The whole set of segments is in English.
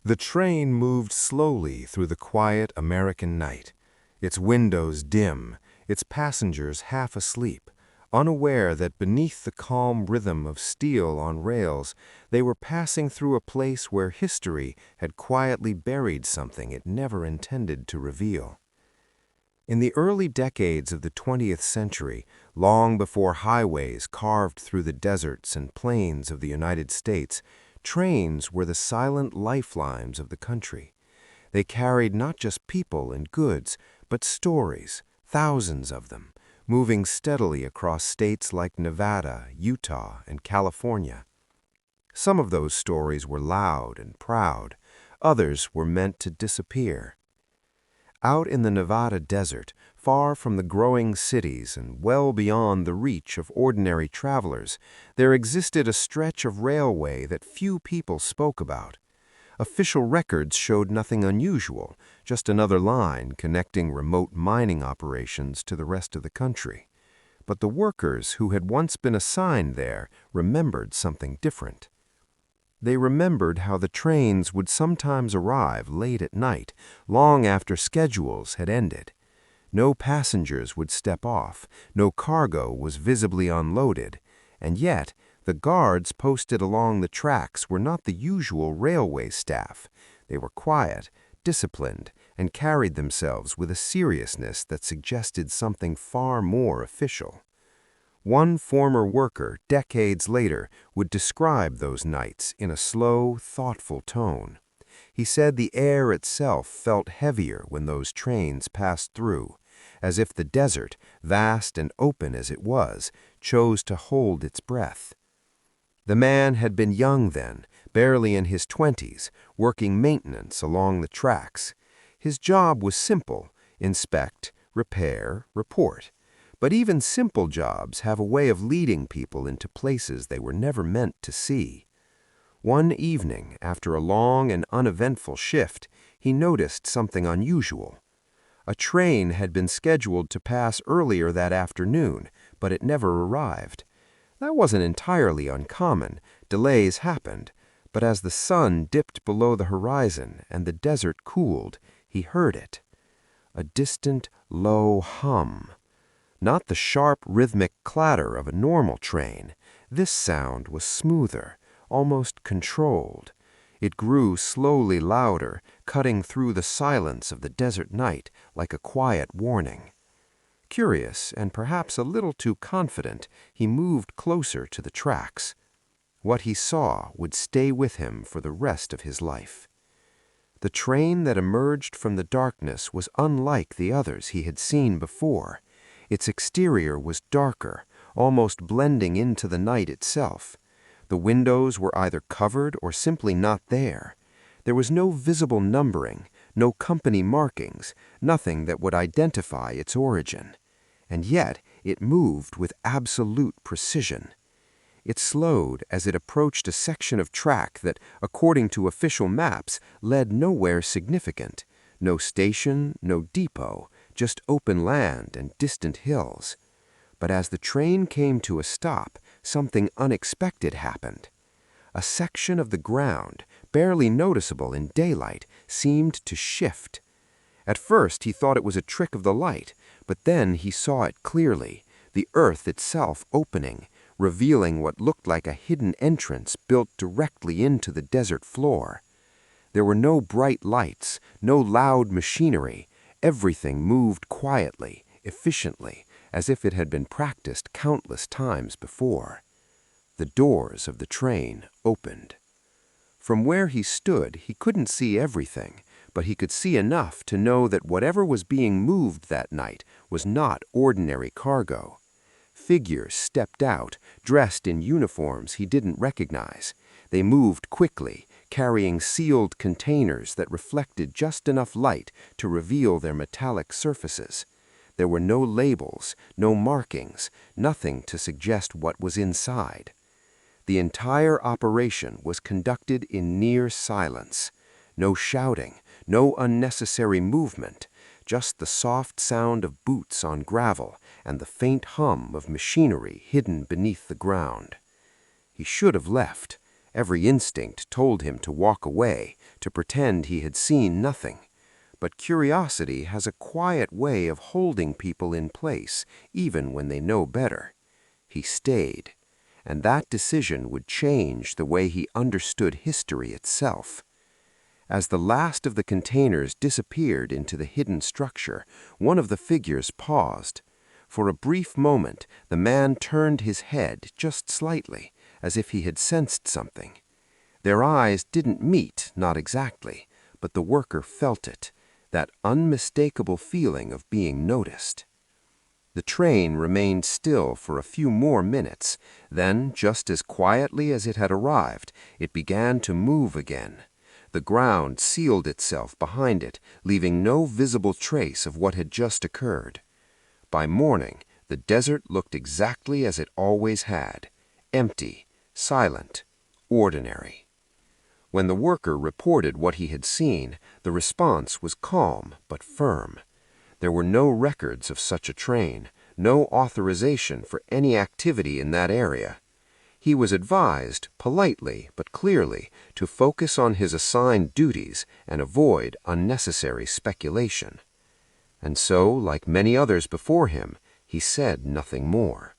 The train moved slowly through the quiet American night, its windows dim, its passengers half asleep, unaware that beneath the calm rhythm of steel on rails, they were passing through a place where history had quietly buried something it never intended to reveal. In the early decades of the 20th century, long before highways carved through the deserts and plains of the United States, trains were the silent lifelines of the country. They carried not just people and goods, but stories, thousands of them, moving steadily across states like Nevada, Utah, and California. Some of those stories were loud and proud, others were meant to disappear. Out in the Nevada desert, far from the growing cities and well beyond the reach of ordinary travelers, there existed a stretch of railway that few people spoke about. Official records showed nothing unusual, just another line connecting remote mining operations to the rest of the country. But the workers who had once been assigned there remembered something different. They remembered how the trains would sometimes arrive late at night, long after schedules had ended. No passengers would step off, no cargo was visibly unloaded, and yet the guards posted along the tracks were not the usual railway staff. They were quiet, disciplined, and carried themselves with a seriousness that suggested something far more official. One former worker, decades later, would describe those nights in a slow, thoughtful tone. He said the air itself felt heavier when those trains passed through, as if the desert, vast and open as it was, chose to hold its breath. The man had been young then, barely in his 20s, working maintenance along the tracks. His job was simple: inspect, repair, report. But even simple jobs have a way of leading people into places they were never meant to see. One evening, after a long and uneventful shift, he noticed something unusual. A train had been scheduled to pass earlier that afternoon, but it never arrived. That wasn't entirely uncommon. Delays happened, but as the sun dipped below the horizon and the desert cooled, he heard it. A distant, low hum. Not the sharp, rhythmic clatter of a normal train. This sound was smoother, almost controlled. It grew slowly louder, cutting through the silence of the desert night like a quiet warning. Curious, and perhaps a little too confident, he moved closer to the tracks. What he saw would stay with him for the rest of his life. The train that emerged from the darkness was unlike the others he had seen before. Its exterior was darker, almost blending into the night itself. The windows were either covered or simply not there. There was no visible numbering, no company markings, nothing that would identify its origin. And yet it moved with absolute precision. It slowed as it approached a section of track that, according to official maps, led nowhere significant. No station, no depot, just open land and distant hills. But as the train came to a stop, something unexpected happened. A section of the ground, barely noticeable in daylight, seemed to shift. At first he thought it was a trick of the light, but then he saw it clearly, the earth itself opening, revealing what looked like a hidden entrance built directly into the desert floor. There were no bright lights, no loud machinery. Everything moved quietly, efficiently, as if it had been practiced countless times before. The doors of the train opened. From where he stood, he couldn't see everything, but he could see enough to know that whatever was being moved that night was not ordinary cargo. Figures stepped out, dressed in uniforms he didn't recognize. They moved quickly, carrying sealed containers that reflected just enough light to reveal their metallic surfaces. There were no labels, no markings, nothing to suggest what was inside. The entire operation was conducted in near silence. No shouting, no unnecessary movement, just the soft sound of boots on gravel and the faint hum of machinery hidden beneath the ground. He should have left. Every instinct told him to walk away, to pretend he had seen nothing. But curiosity has a quiet way of holding people in place, even when they know better. He stayed, and that decision would change the way he understood history itself. As the last of the containers disappeared into the hidden structure, one of the figures paused. For a brief moment, the man turned his head just slightly, as if he had sensed something. Their eyes didn't meet, not exactly, but the worker felt it, that unmistakable feeling of being noticed. The train remained still for a few more minutes. Then, just as quietly as it had arrived, it began to move again. The ground sealed itself behind it, leaving no visible trace of what had just occurred. By morning, the desert looked exactly as it always had, empty, silent, ordinary. When the worker reported what he had seen, the response was calm but firm. There were no records of such a train, no authorization for any activity in that area. He was advised, politely but clearly, to focus on his assigned duties and avoid unnecessary speculation. And so, like many others before him, he said nothing more.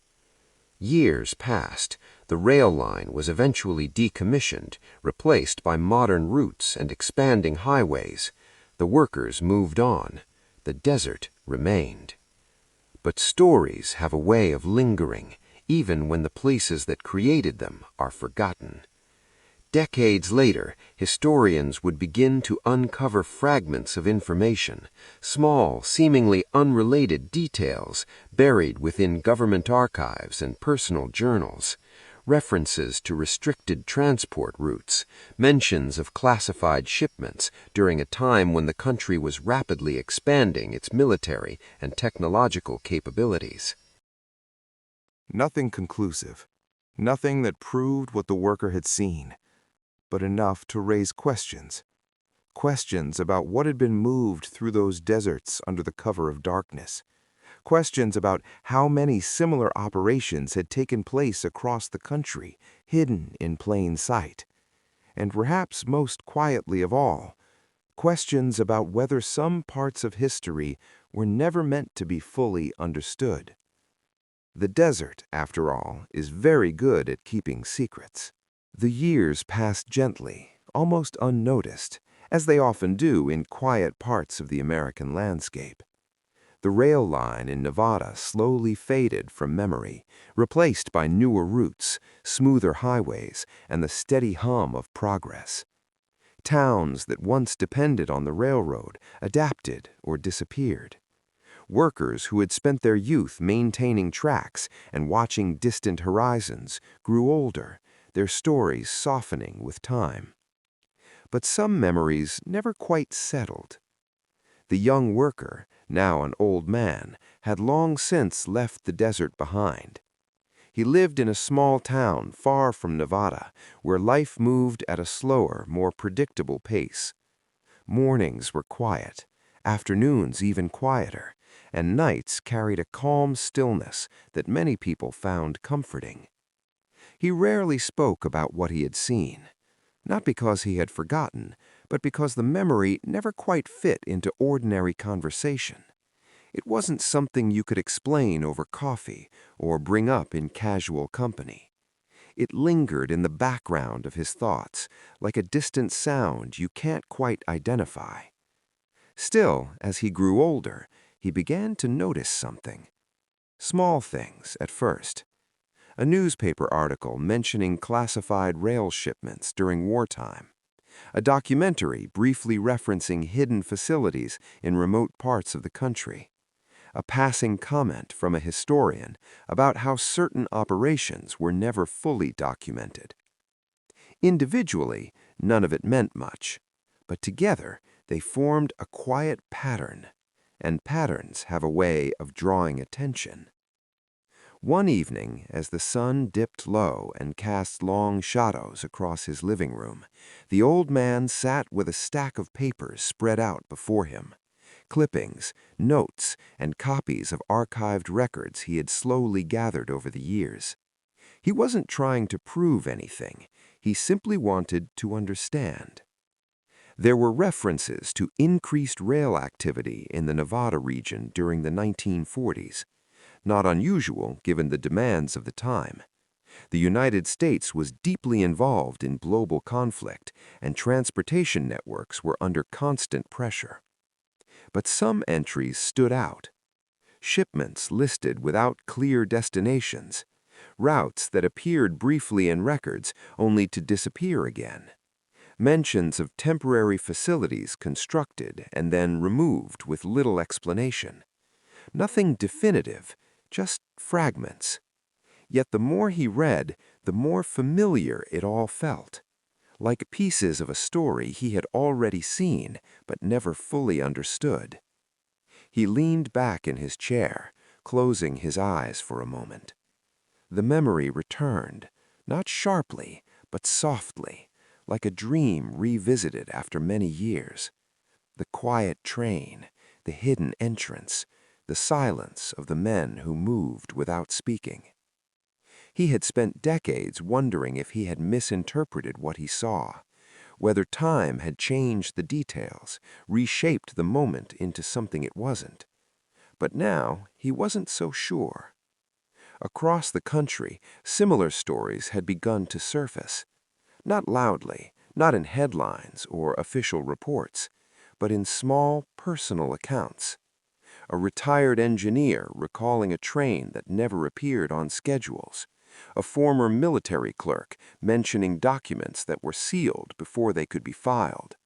Years passed. The rail line was eventually decommissioned, replaced by modern routes and expanding highways. The workers moved on. The desert remained. But stories have a way of lingering, even when the places that created them are forgotten. Decades later, historians would begin to uncover fragments of information, small, seemingly unrelated details buried within government archives and personal journals, references to restricted transport routes, mentions of classified shipments during a time when the country was rapidly expanding its military and technological capabilities. Nothing conclusive, nothing that proved what the worker had seen, but enough to raise questions. Questions about what had been moved through those deserts under the cover of darkness. Questions about how many similar operations had taken place across the country, hidden in plain sight. And perhaps most quietly of all, questions about whether some parts of history were never meant to be fully understood. The desert, after all, is very good at keeping secrets. The years passed gently, almost unnoticed, as they often do in quiet parts of the American landscape. The rail line in Nevada slowly faded from memory, replaced by newer routes, smoother highways, and the steady hum of progress. Towns that once depended on the railroad adapted or disappeared. Workers who had spent their youth maintaining tracks and watching distant horizons grew older, their stories softening with time. But some memories never quite settled. The young worker, now an old man, had long since left the desert behind. He lived in a small town far from Nevada, where life moved at a slower, more predictable pace. Mornings were quiet, afternoons even quieter, and nights carried a calm stillness that many people found comforting. He rarely spoke about what he had seen, not because he had forgotten, but because the memory never quite fit into ordinary conversation. It wasn't something you could explain over coffee or bring up in casual company. It lingered in the background of his thoughts, like a distant sound you can't quite identify. Still, as he grew older, he began to notice something. Small things at first. A newspaper article mentioning classified rail shipments during wartime. A documentary briefly referencing hidden facilities in remote parts of the country. A passing comment from a historian about how certain operations were never fully documented. Individually, none of it meant much, but together they formed a quiet pattern, and patterns have a way of drawing attention. One evening, as the sun dipped low and cast long shadows across his living room, the old man sat with a stack of papers spread out before him. Clippings, notes, and copies of archived records he had slowly gathered over the years. He wasn't trying to prove anything. He simply wanted to understand. There were references to increased rail activity in the Nevada region during the 1940s, not unusual given the demands of the time. The United States was deeply involved in global conflict, and transportation networks were under constant pressure. But some entries stood out. Shipments listed without clear destinations, routes that appeared briefly in records only to disappear again, mentions of temporary facilities constructed and then removed with little explanation. Nothing definitive, just fragments. Yet the more he read, the more familiar it all felt, like pieces of a story he had already seen but never fully understood. He leaned back in his chair, closing his eyes for a moment. The memory returned, not sharply, but softly, like a dream revisited after many years. The quiet train, the hidden entrance, the silence of the men who moved without speaking. He had spent decades wondering if he had misinterpreted what he saw, whether time had changed the details, reshaped the moment into something it wasn't. But now he wasn't so sure. Across the country, similar stories had begun to surface. Not loudly, not in headlines or official reports, but in small, personal accounts. A retired engineer recalling a train that never appeared on schedules. A former military clerk mentioning documents that were sealed before they could be filed.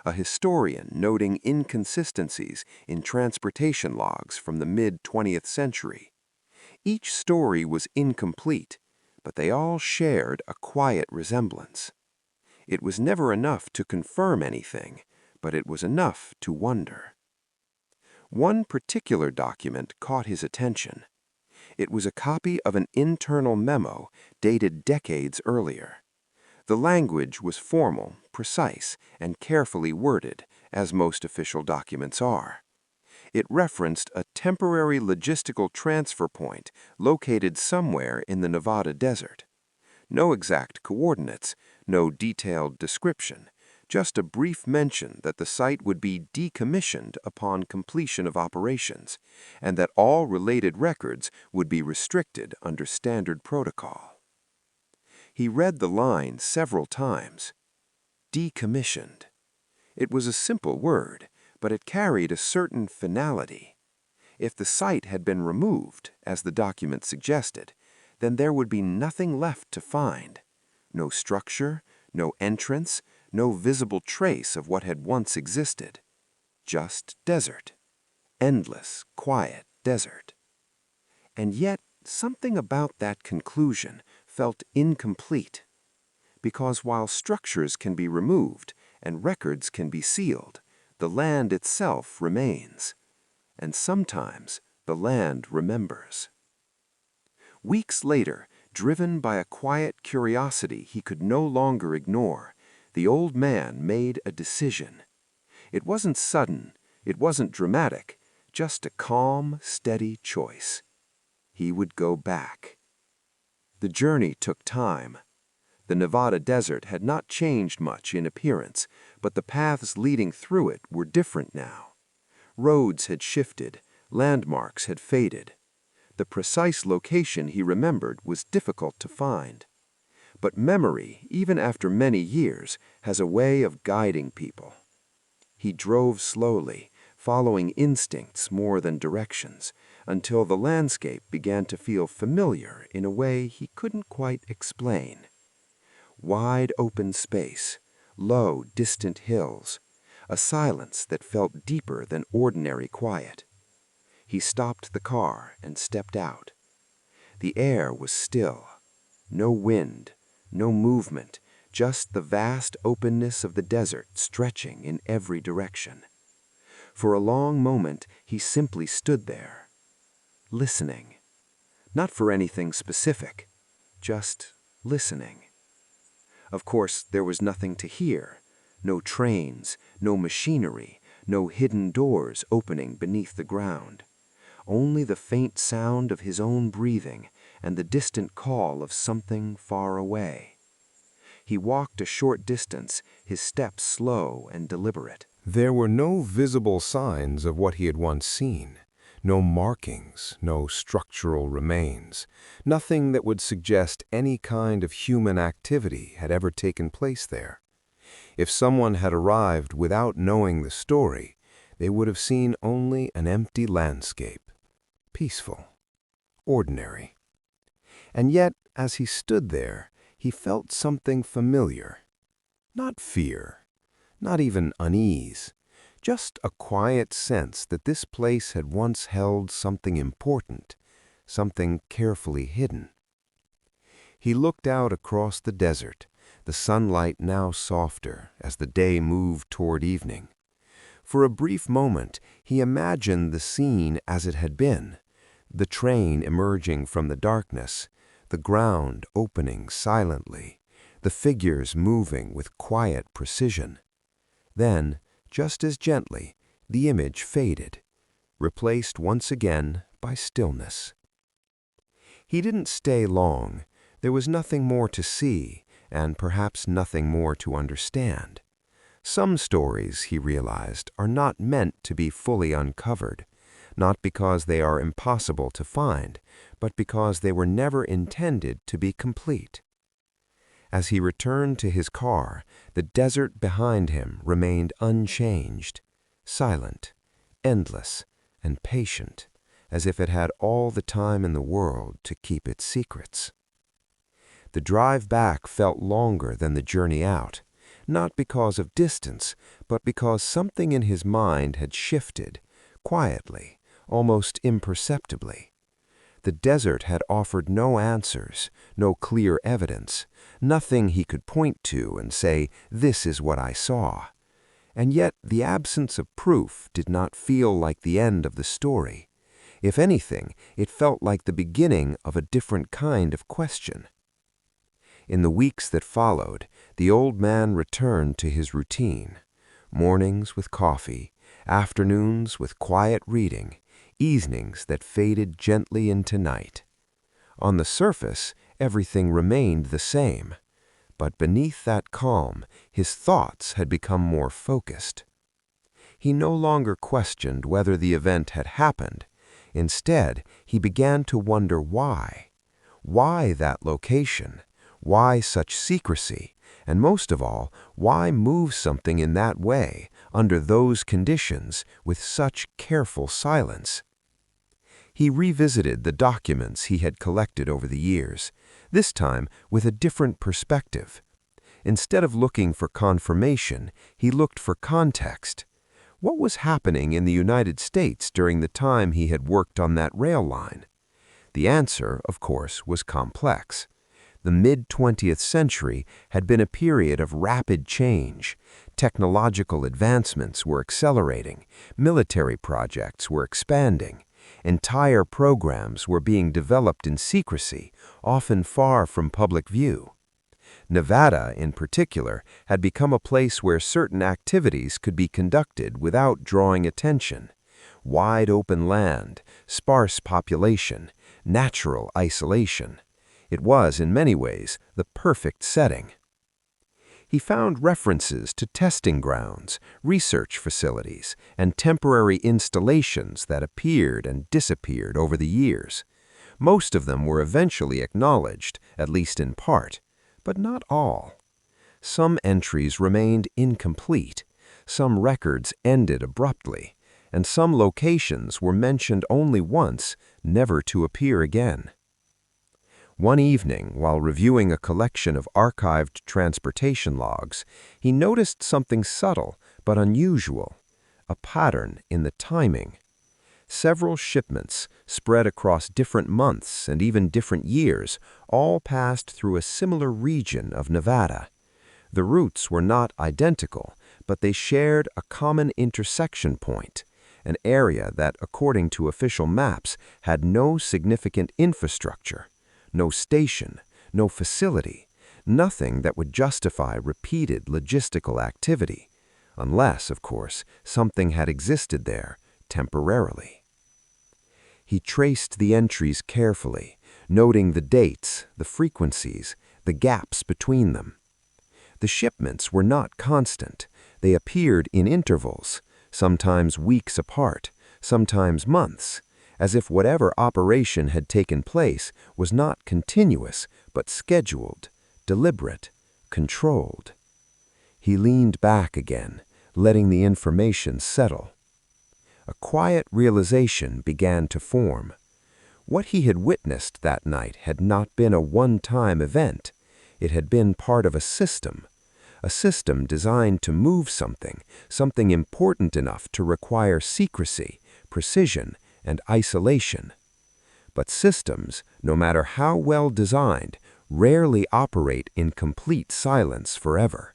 A historian noting inconsistencies in transportation logs from the mid-20th century. Each story was incomplete, but they all shared a quiet resemblance. It was never enough to confirm anything, but it was enough to wonder. One particular document caught his attention. It was a copy of an internal memo dated decades earlier. The language was formal, precise, and carefully worded, as most official documents are. It referenced a temporary logistical transfer point located somewhere in the Nevada desert. No exact coordinates, no detailed description, just a brief mention that the site would be decommissioned upon completion of operations, and that all related records would be restricted under standard protocol. He read the line several times. Decommissioned. It was a simple word, but it carried a certain finality. If the site had been removed, as the document suggested, then there would be nothing left to find. No structure, no entrance, no visible trace of what had once existed. Just desert. Endless, quiet desert. And yet, something about that conclusion felt incomplete. Because while structures can be removed and records can be sealed, the land itself remains. And sometimes the land remembers. Weeks later, driven by a quiet curiosity he could no longer ignore, the old man made a decision. It wasn't sudden, it wasn't dramatic, just a calm, steady choice. He would go back. The journey took time. The Nevada desert had not changed much in appearance, but the paths leading through it were different now. Roads had shifted, landmarks had faded. The precise location he remembered was difficult to find. But memory, even after many years, has a way of guiding people. He drove slowly, following instincts more than directions, until the landscape began to feel familiar in a way he couldn't quite explain. Wide open space, low, distant hills, a silence that felt deeper than ordinary quiet. He stopped the car and stepped out. The air was still. No wind, no movement, just the vast openness of the desert stretching in every direction. For a long moment, he simply stood there, listening. Not for anything specific, just listening. Of course, there was nothing to hear. No trains, no machinery, no hidden doors opening beneath the ground. Only the faint sound of his own breathing and the distant call of something far away. He walked a short distance, his steps slow and deliberate. There were no visible signs of what he had once seen. No markings, no structural remains, nothing that would suggest any kind of human activity had ever taken place there. If someone had arrived without knowing the story, they would have seen only an empty landscape, peaceful, ordinary. And yet, as he stood there, he felt something familiar. Not fear, not even unease, just a quiet sense that this place had once held something important, something carefully hidden. He looked out across the desert, the sunlight now softer as the day moved toward evening. For a brief moment, he imagined the scene as it had been, the train emerging from the darkness, the ground opening silently, the figures moving with quiet precision. Then, just as gently, the image faded, replaced once again by stillness. He didn't stay long. There was nothing more to see, and perhaps nothing more to understand. Some stories, he realized, are not meant to be fully uncovered, not because they are impossible to find, but because they were never intended to be complete. As he returned to his car, the desert behind him remained unchanged, silent, endless, and patient, as if it had all the time in the world to keep its secrets. The drive back felt longer than the journey out, not because of distance, but because something in his mind had shifted, quietly, almost imperceptibly. The desert had offered no answers, no clear evidence, nothing he could point to and say, "This is what I saw." And yet the absence of proof did not feel like the end of the story. If anything, it felt like the beginning of a different kind of question. In the weeks that followed, the old man returned to his routine. Mornings with coffee, afternoons with quiet reading, evenings that faded gently into night. On the surface, everything remained the same, but beneath that calm, his thoughts had become more focused. He no longer questioned whether the event had happened. Instead, he began to wonder why. Why that location? Why such secrecy? And most of all, why move something in that way, under those conditions, with such careful silence? He revisited the documents he had collected over the years, this time with a different perspective. Instead of looking for confirmation, he looked for context. What was happening in the United States during the time he had worked on that rail line? The answer, of course, was complex. The mid-20th century had been a period of rapid change. Technological advancements were accelerating, military projects were expanding. Entire programs were being developed in secrecy, often far from public view. Nevada, in particular, had become a place where certain activities could be conducted without drawing attention. Wide open land, sparse population, natural isolation. It was, in many ways, the perfect setting. He found references to testing grounds, research facilities, and temporary installations that appeared and disappeared over the years. Most of them were eventually acknowledged, at least in part, but not all. Some entries remained incomplete, some records ended abruptly, and some locations were mentioned only once, never to appear again. One evening, while reviewing a collection of archived transportation logs, he noticed something subtle but unusual, a pattern in the timing. Several shipments, spread across different months and even different years, all passed through a similar region of Nevada. The routes were not identical, but they shared a common intersection point, an area that, according to official maps, had no significant infrastructure. No station, no facility, nothing that would justify repeated logistical activity, unless, of course, something had existed there temporarily. He traced the entries carefully, noting the dates, the frequencies, the gaps between them. The shipments were not constant. They appeared in intervals, sometimes weeks apart, sometimes months, as if whatever operation had taken place was not continuous, but scheduled, deliberate, controlled. He leaned back again, letting the information settle. A quiet realization began to form. What he had witnessed that night had not been a one-time event. It had been part of a system designed to move something important enough to require secrecy, precision, and isolation. But systems, no matter how well designed, rarely operate in complete silence forever.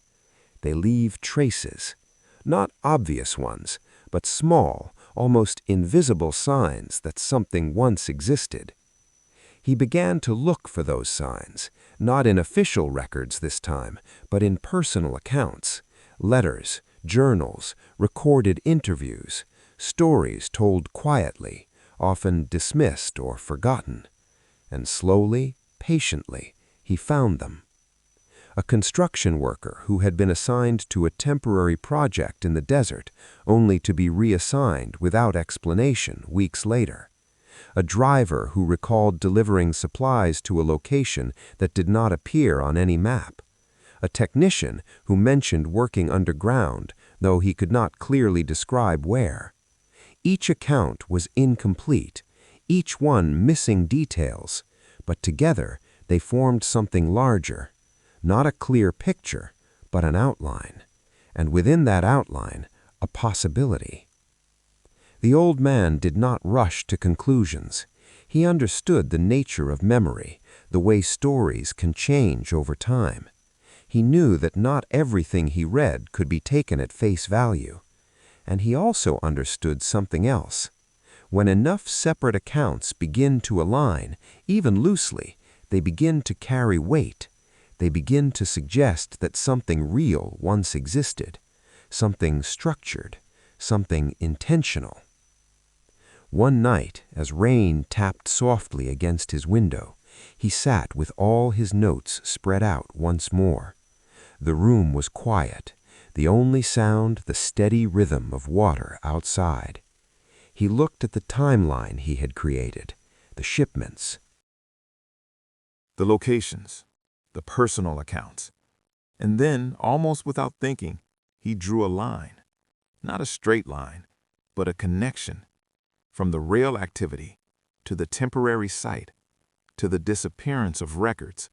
They leave traces, not obvious ones, but small, almost invisible signs that something once existed. He began to look for those signs, not in official records this time, but in personal accounts, letters, journals, recorded interviews, stories told quietly, often dismissed or forgotten. And slowly, patiently, he found them. A construction worker who had been assigned to a temporary project in the desert, only to be reassigned without explanation weeks later. A driver who recalled delivering supplies to a location that did not appear on any map. A technician who mentioned working underground, though he could not clearly describe where. Each account was incomplete, each one missing details, but together they formed something larger. Not a clear picture, but an outline, and within that outline, a possibility. The old man did not rush to conclusions. He understood the nature of memory, the way stories can change over time. He knew that not everything he read could be taken at face value. And he also understood something else. When enough separate accounts begin to align, even loosely, they begin to carry weight. They begin to suggest that something real once existed, something structured, something intentional. One night, as rain tapped softly against his window, he sat with all his notes spread out once more. The room was quiet, the only sound the steady rhythm of water outside. He looked at the timeline he had created, the shipments, the locations, the personal accounts. And then, almost without thinking, he drew a line. Not a straight line, but a connection. From the rail activity, to the temporary site, to the disappearance of records,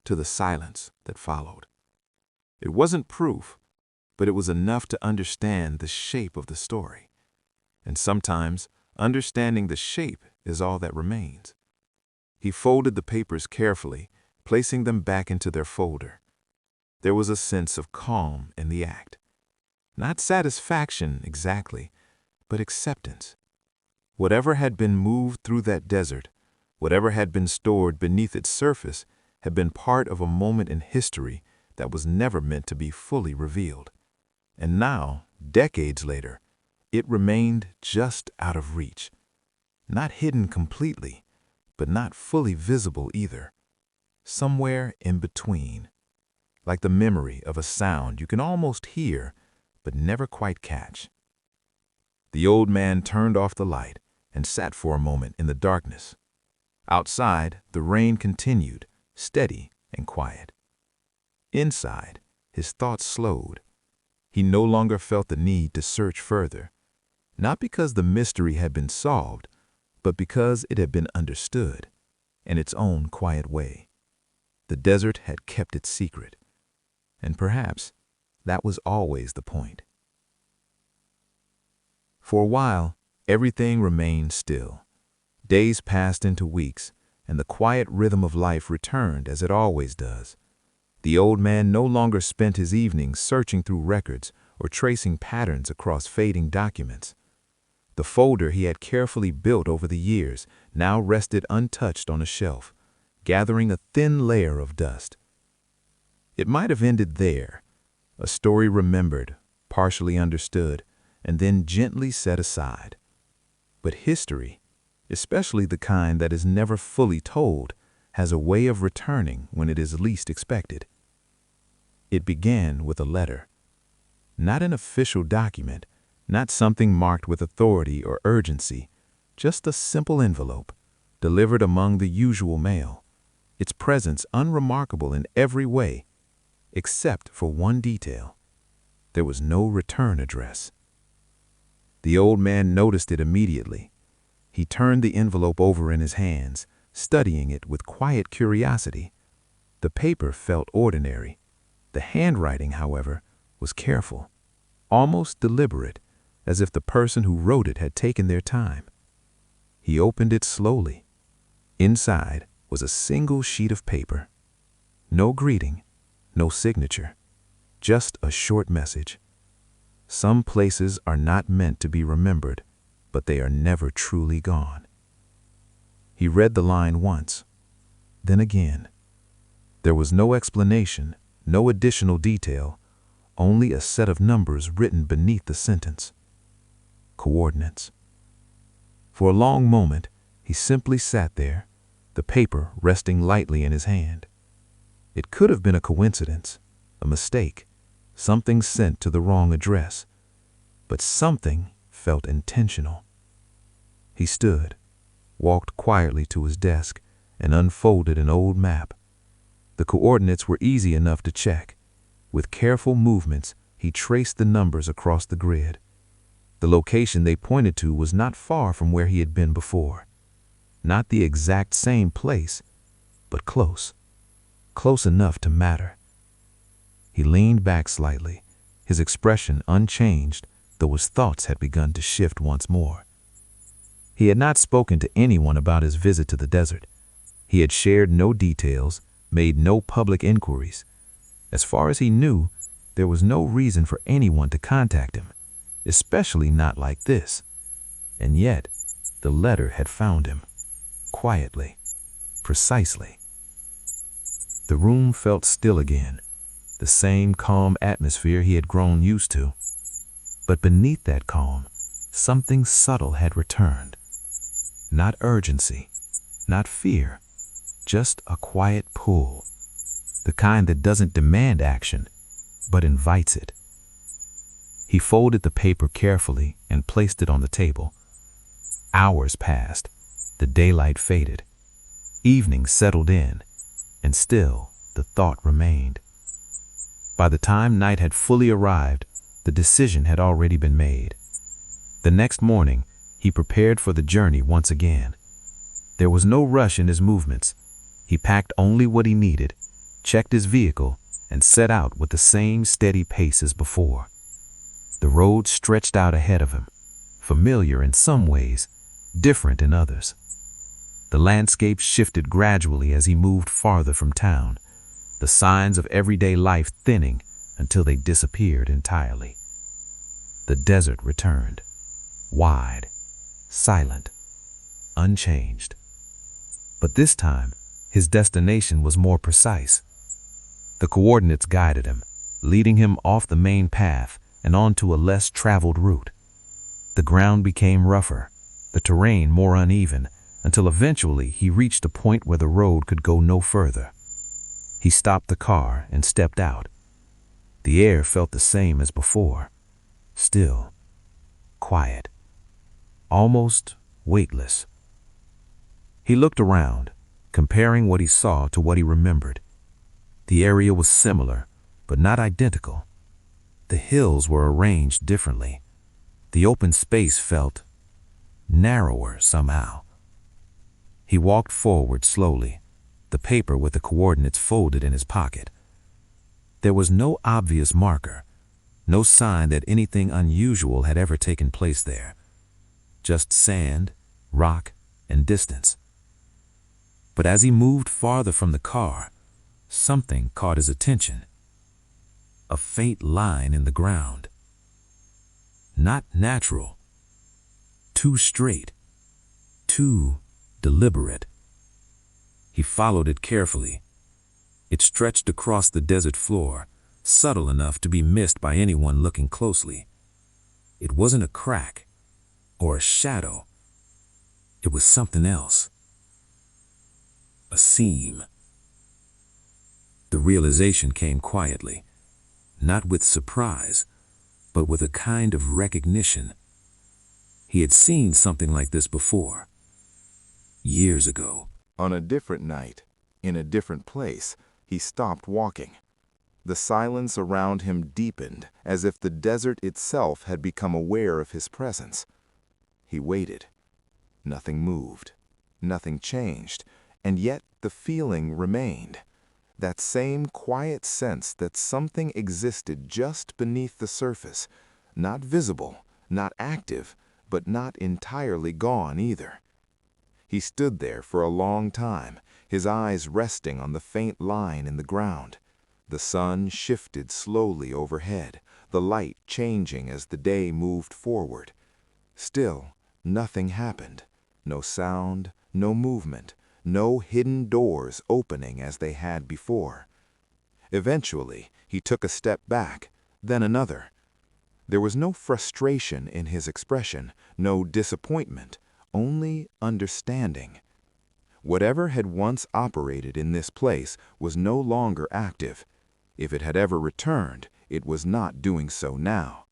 to the silence that followed. It wasn't proof, but it was enough to understand the shape of the story. And sometimes, understanding the shape is all that remains. He folded the papers carefully, placing them back into their folder. There was a sense of calm in the act. Not satisfaction exactly, but acceptance. Whatever had been moved through that desert, whatever had been stored beneath its surface, had been part of a moment in history that was never meant to be fully revealed. And now, decades later, it remained just out of reach. Not hidden completely, but not fully visible either. Somewhere in between. Like the memory of a sound you can almost hear, but never quite catch. The old man turned off the light and sat for a moment in the darkness. Outside, the rain continued, steady and quiet. Inside, his thoughts slowed. He no longer felt the need to search further, not because the mystery had been solved, but because it had been understood in its own quiet way. The desert had kept its secret, and perhaps that was always the point. For a while, everything remained still. Days passed into weeks, and the quiet rhythm of life returned as it always does. The old man no longer spent his evenings searching through records or tracing patterns across fading documents. The folder he had carefully built over the years now rested untouched on a shelf, gathering a thin layer of dust. It might have ended there, a story remembered, partially understood, and then gently set aside. But history, especially the kind that is never fully told, has a way of returning when it is least expected. It began with a letter. Not an official document, not something marked with authority or urgency, just a simple envelope, delivered among the usual mail, its presence unremarkable in every way, except for one detail. There was no return address. The old man noticed it immediately. He turned the envelope over in his hands, studying it with quiet curiosity. The paper felt ordinary. The handwriting, however, was careful, almost deliberate, as if the person who wrote it had taken their time. He opened it slowly. Inside was a single sheet of paper. No greeting, no signature, just a short message. Some places are not meant to be remembered, but they are never truly gone. He read the line once, then again. There was no explanation, no additional detail, only a set of numbers written beneath the sentence. Coordinates. For a long moment, he simply sat there, the paper resting lightly in his hand. It could have been a coincidence, a mistake, something sent to the wrong address, but something felt intentional. He stood, walked quietly to his desk, and unfolded an old map. The coordinates were easy enough to check. With careful movements, he traced the numbers across the grid. The location they pointed to was not far from where he had been before. Not the exact same place, but close. Close enough to matter. He leaned back slightly, his expression unchanged, though his thoughts had begun to shift once more. He had not spoken to anyone about his visit to the desert. He had shared no details, made no public inquiries. As far as he knew, there was no reason for anyone to contact him, especially not like this. And yet, the letter had found him, quietly, precisely. The room felt still again, the same calm atmosphere he had grown used to. But beneath that calm, something subtle had returned. Not urgency, not fear, just a quiet pull. The kind that doesn't demand action, but invites it. He folded the paper carefully and placed it on the table. Hours passed. The daylight faded. Evening settled in, and still the thought remained. By the time night had fully arrived, the decision had already been made. The next morning, he prepared for the journey once again. There was no rush in his movements. He packed only what he needed, checked his vehicle, and set out with the same steady pace as before. The road stretched out ahead of him, familiar in some ways, different in others. The landscape shifted gradually as he moved farther from town, the signs of everyday life thinning until they disappeared entirely. The desert returned, wide, silent, unchanged. But this time, his destination was more precise. The coordinates guided him, leading him off the main path and onto a less traveled route. The ground became rougher, the terrain more uneven, until eventually he reached a point where the road could go no further. He stopped the car and stepped out. The air felt the same as before, still, quiet, almost weightless. He looked around, comparing what he saw to what he remembered. The area was similar, but not identical. The hills were arranged differently. The open space felt narrower somehow. He walked forward slowly, the paper with the coordinates folded in his pocket. There was no obvious marker, no sign that anything unusual had ever taken place there. Just sand, rock, and distance. But as he moved farther from the car, something caught his attention. A faint line in the ground. Not natural. Too straight. Too deliberate. He followed it carefully. It stretched across the desert floor, subtle enough to be missed by anyone looking closely. It wasn't a crack or a shadow. It was something else. A seam. The realization came quietly, not with surprise, but with a kind of recognition. He had seen something like this before, years ago. On a different night, in a different place, he stopped walking. The silence around him deepened, as if the desert itself had become aware of his presence. He waited. Nothing moved. Nothing changed, and yet the feeling remained. That same quiet sense that something existed just beneath the surface, not visible, not active, but not entirely gone either. He stood there for a long time, his eyes resting on the faint line in the ground. The sun shifted slowly overhead, the light changing as the day moved forward. Still, nothing happened. No sound, no movement, no hidden doors opening as they had before. Eventually, he took a step back, then another. There was no frustration in his expression, no disappointment, only understanding. Whatever had once operated in this place was no longer active. If it had ever returned, it was not doing so now.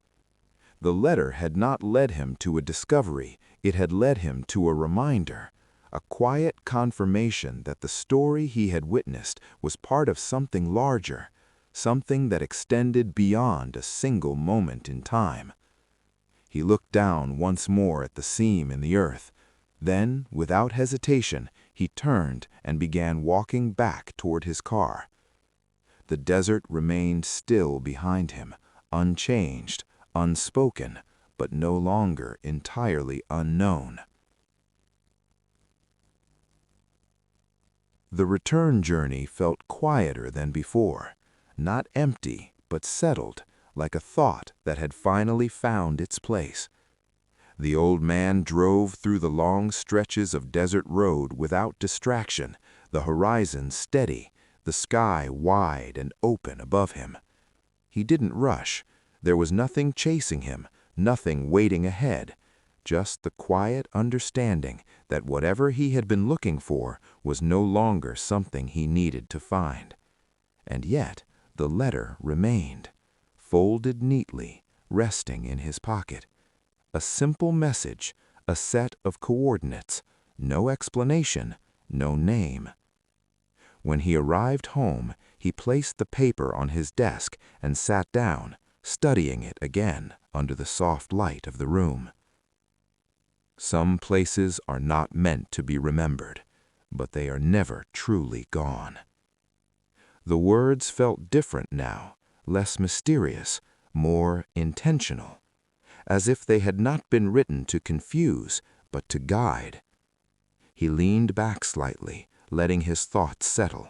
The letter had not led him to a discovery, it had led him to a reminder, a quiet confirmation that the story he had witnessed was part of something larger, something that extended beyond a single moment in time. He looked down once more at the seam in the earth. Then, without hesitation, he turned and began walking back toward his car. The desert remained still behind him, unchanged, unspoken, but no longer entirely unknown. The return journey felt quieter than before, not empty, but settled, like a thought that had finally found its place. The old man drove through the long stretches of desert road without distraction, the horizon steady, the sky wide and open above him. He didn't rush. There was nothing chasing him, nothing waiting ahead, just the quiet understanding that whatever he had been looking for was no longer something he needed to find. And yet the letter remained, folded neatly, resting in his pocket. A simple message, a set of coordinates, no explanation, no name. When he arrived home, he placed the paper on his desk and sat down, studying it again under the soft light of the room. Some places are not meant to be remembered, but they are never truly gone. The words felt different now, less mysterious, more intentional, as if they had not been written to confuse, but to guide. He leaned back slightly, letting his thoughts settle.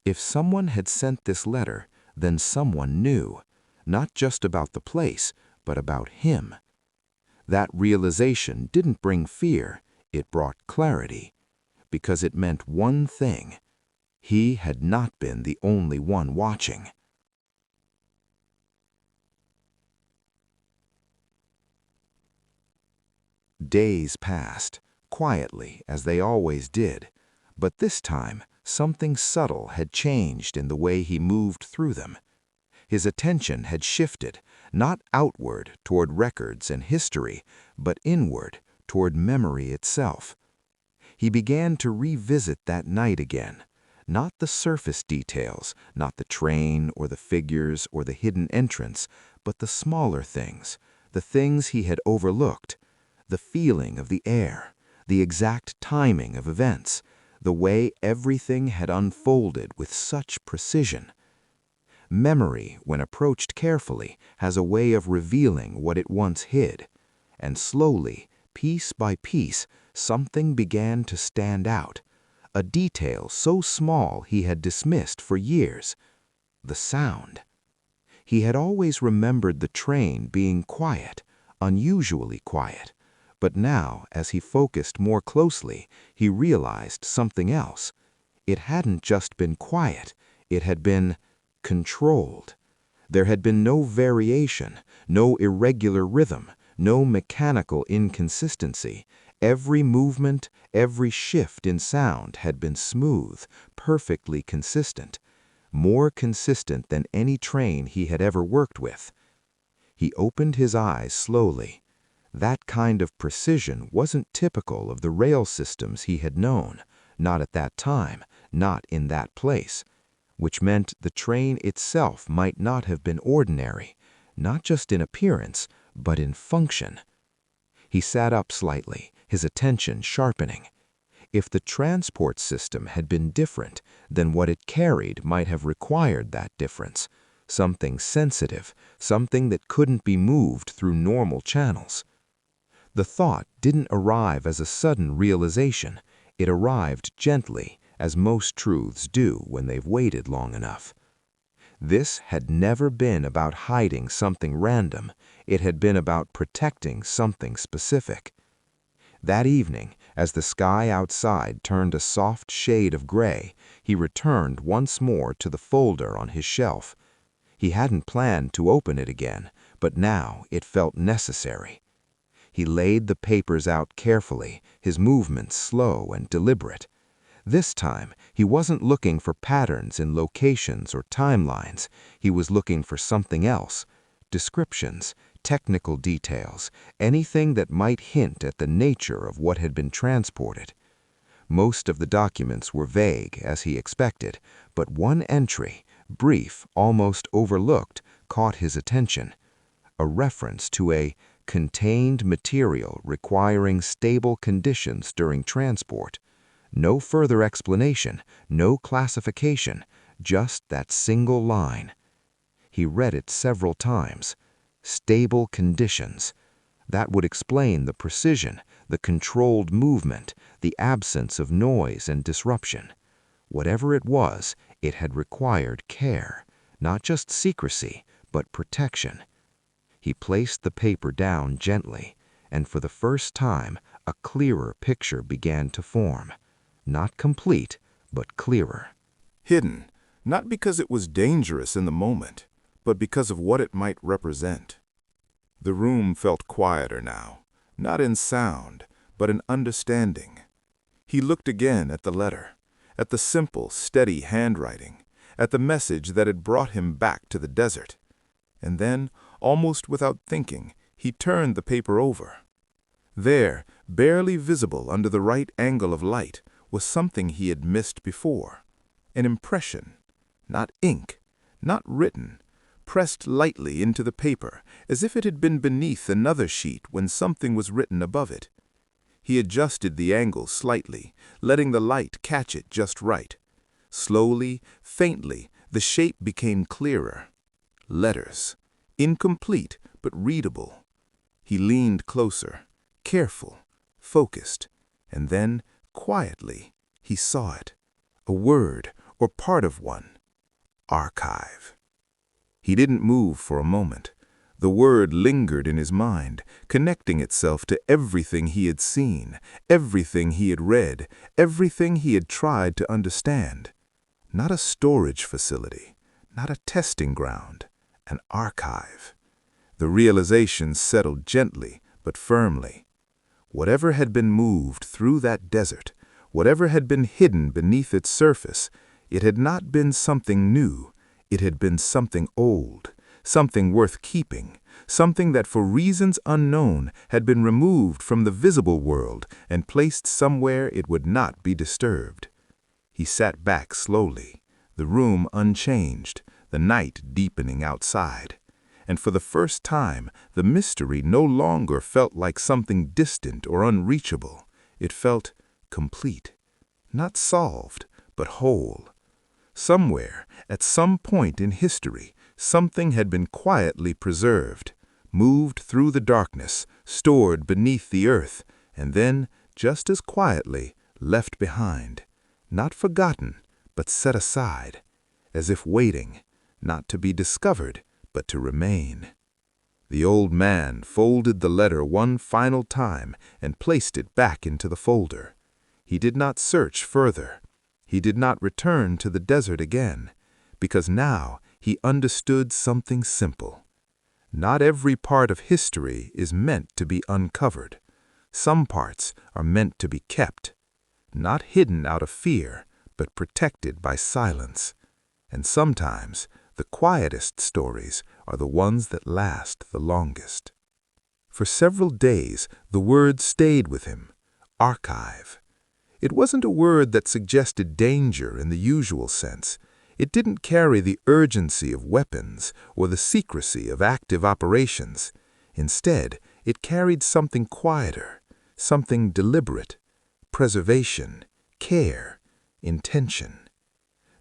If someone had sent this letter, then someone knew, not just about the place, but about him. That realization didn't bring fear, it brought clarity, because it meant one thing: he had not been the only one watching. Days passed, quietly as they always did, but this time something subtle had changed in the way he moved through them. His attention had shifted, not outward toward records and history, but inward toward memory itself. He began to revisit that night again, not the surface details, not the train or the figures or the hidden entrance, but the smaller things, the things he had overlooked, the feeling of the air, the exact timing of events, the way everything had unfolded with such precision. Memory, when approached carefully, has a way of revealing what it once hid, and slowly, piece by piece, something began to stand out, a detail so small he had dismissed for years: the sound. He had always remembered the train being quiet, unusually quiet, but now, as he focused more closely, he realized something else. It hadn't just been quiet, it had been controlled. There had been no variation, no irregular rhythm, no mechanical inconsistency. Every movement, every shift in sound had been smooth, perfectly consistent. more consistent than any train he had ever worked with. He opened his eyes slowly. That kind of precision wasn't typical of the rail systems he had known, not at that time, not in that place, which meant the train itself might not have been ordinary, not just in appearance, but in function. He sat up slightly, his attention sharpening. If the transport system had been different, then what it carried might have required that difference, something sensitive, something that couldn't be moved through normal channels. The thought didn't arrive as a sudden realization. It arrived gently, as most truths do when they've waited long enough. This had never been about hiding something random. It had been about protecting something specific. That evening, as the sky outside turned a soft shade of gray, he returned once more to the folder on his shelf. He hadn't planned to open it again, but now it felt necessary. He laid the papers out carefully, his movements slow and deliberate. This time, he wasn't looking for patterns in locations or timelines. He was looking for something else: descriptions, technical details, anything that might hint at the nature of what had been transported. Most of the documents were vague, as he expected, but one entry, brief, almost overlooked, caught his attention. A reference to a contained material requiring stable conditions during transport. No further explanation, no classification, just that single line. He read it several times. Stable conditions. That would explain the precision, the controlled movement, the absence of noise and disruption. Whatever it was, it had required care, not just secrecy, but protection. He placed the paper down gently, and for the first time, a clearer picture began to form. Not complete, but clearer. Hidden, not because it was dangerous in the moment, but because of what it might represent. The room felt quieter now, not in sound, but in understanding. He looked again at the letter, at the simple, steady handwriting, at the message that had brought him back to the desert. And then, almost without thinking, he turned the paper over. There, barely visible under the right angle of light, was something he had missed before. An impression, not ink, not written, pressed lightly into the paper, as if it had been beneath another sheet when something was written above it. He adjusted the angle slightly, letting the light catch it just right. Slowly, faintly, the shape became clearer. Letters, incomplete but readable. He leaned closer, careful, focused, and then, quietly, he saw it. A word, or part of one. Archive. He didn't move for a moment. The word lingered in his mind, connecting itself to everything he had seen, everything he had read, everything he had tried to understand. Not a storage facility, not a testing ground, an archive. The realization settled gently but firmly. Whatever had been moved through that desert, whatever had been hidden beneath its surface, it had not been something new. It had been something old, something worth keeping, something that for reasons unknown had been removed from the visible world and placed somewhere it would not be disturbed. He sat back slowly, the room unchanged, the night deepening outside. And for the first time, the mystery no longer felt like something distant or unreachable. It felt complete, not solved, but whole. Somewhere, at some point in history, something had been quietly preserved, moved through the darkness, stored beneath the earth, and then, just as quietly, left behind. Not forgotten, but set aside, as if waiting, not to be discovered, but to remain. The old man folded the letter one final time and placed it back into the folder. He did not search further. He did not return to the desert again, because now he understood something simple. Not every part of history is meant to be uncovered. Some parts are meant to be kept, not hidden out of fear, but protected by silence. And sometimes, the quietest stories are the ones that last the longest. For several days, the word stayed with him, archive. It wasn't a word that suggested danger in the usual sense. It didn't carry the urgency of weapons or the secrecy of active operations. Instead, it carried something quieter, something deliberate, preservation, care, intention.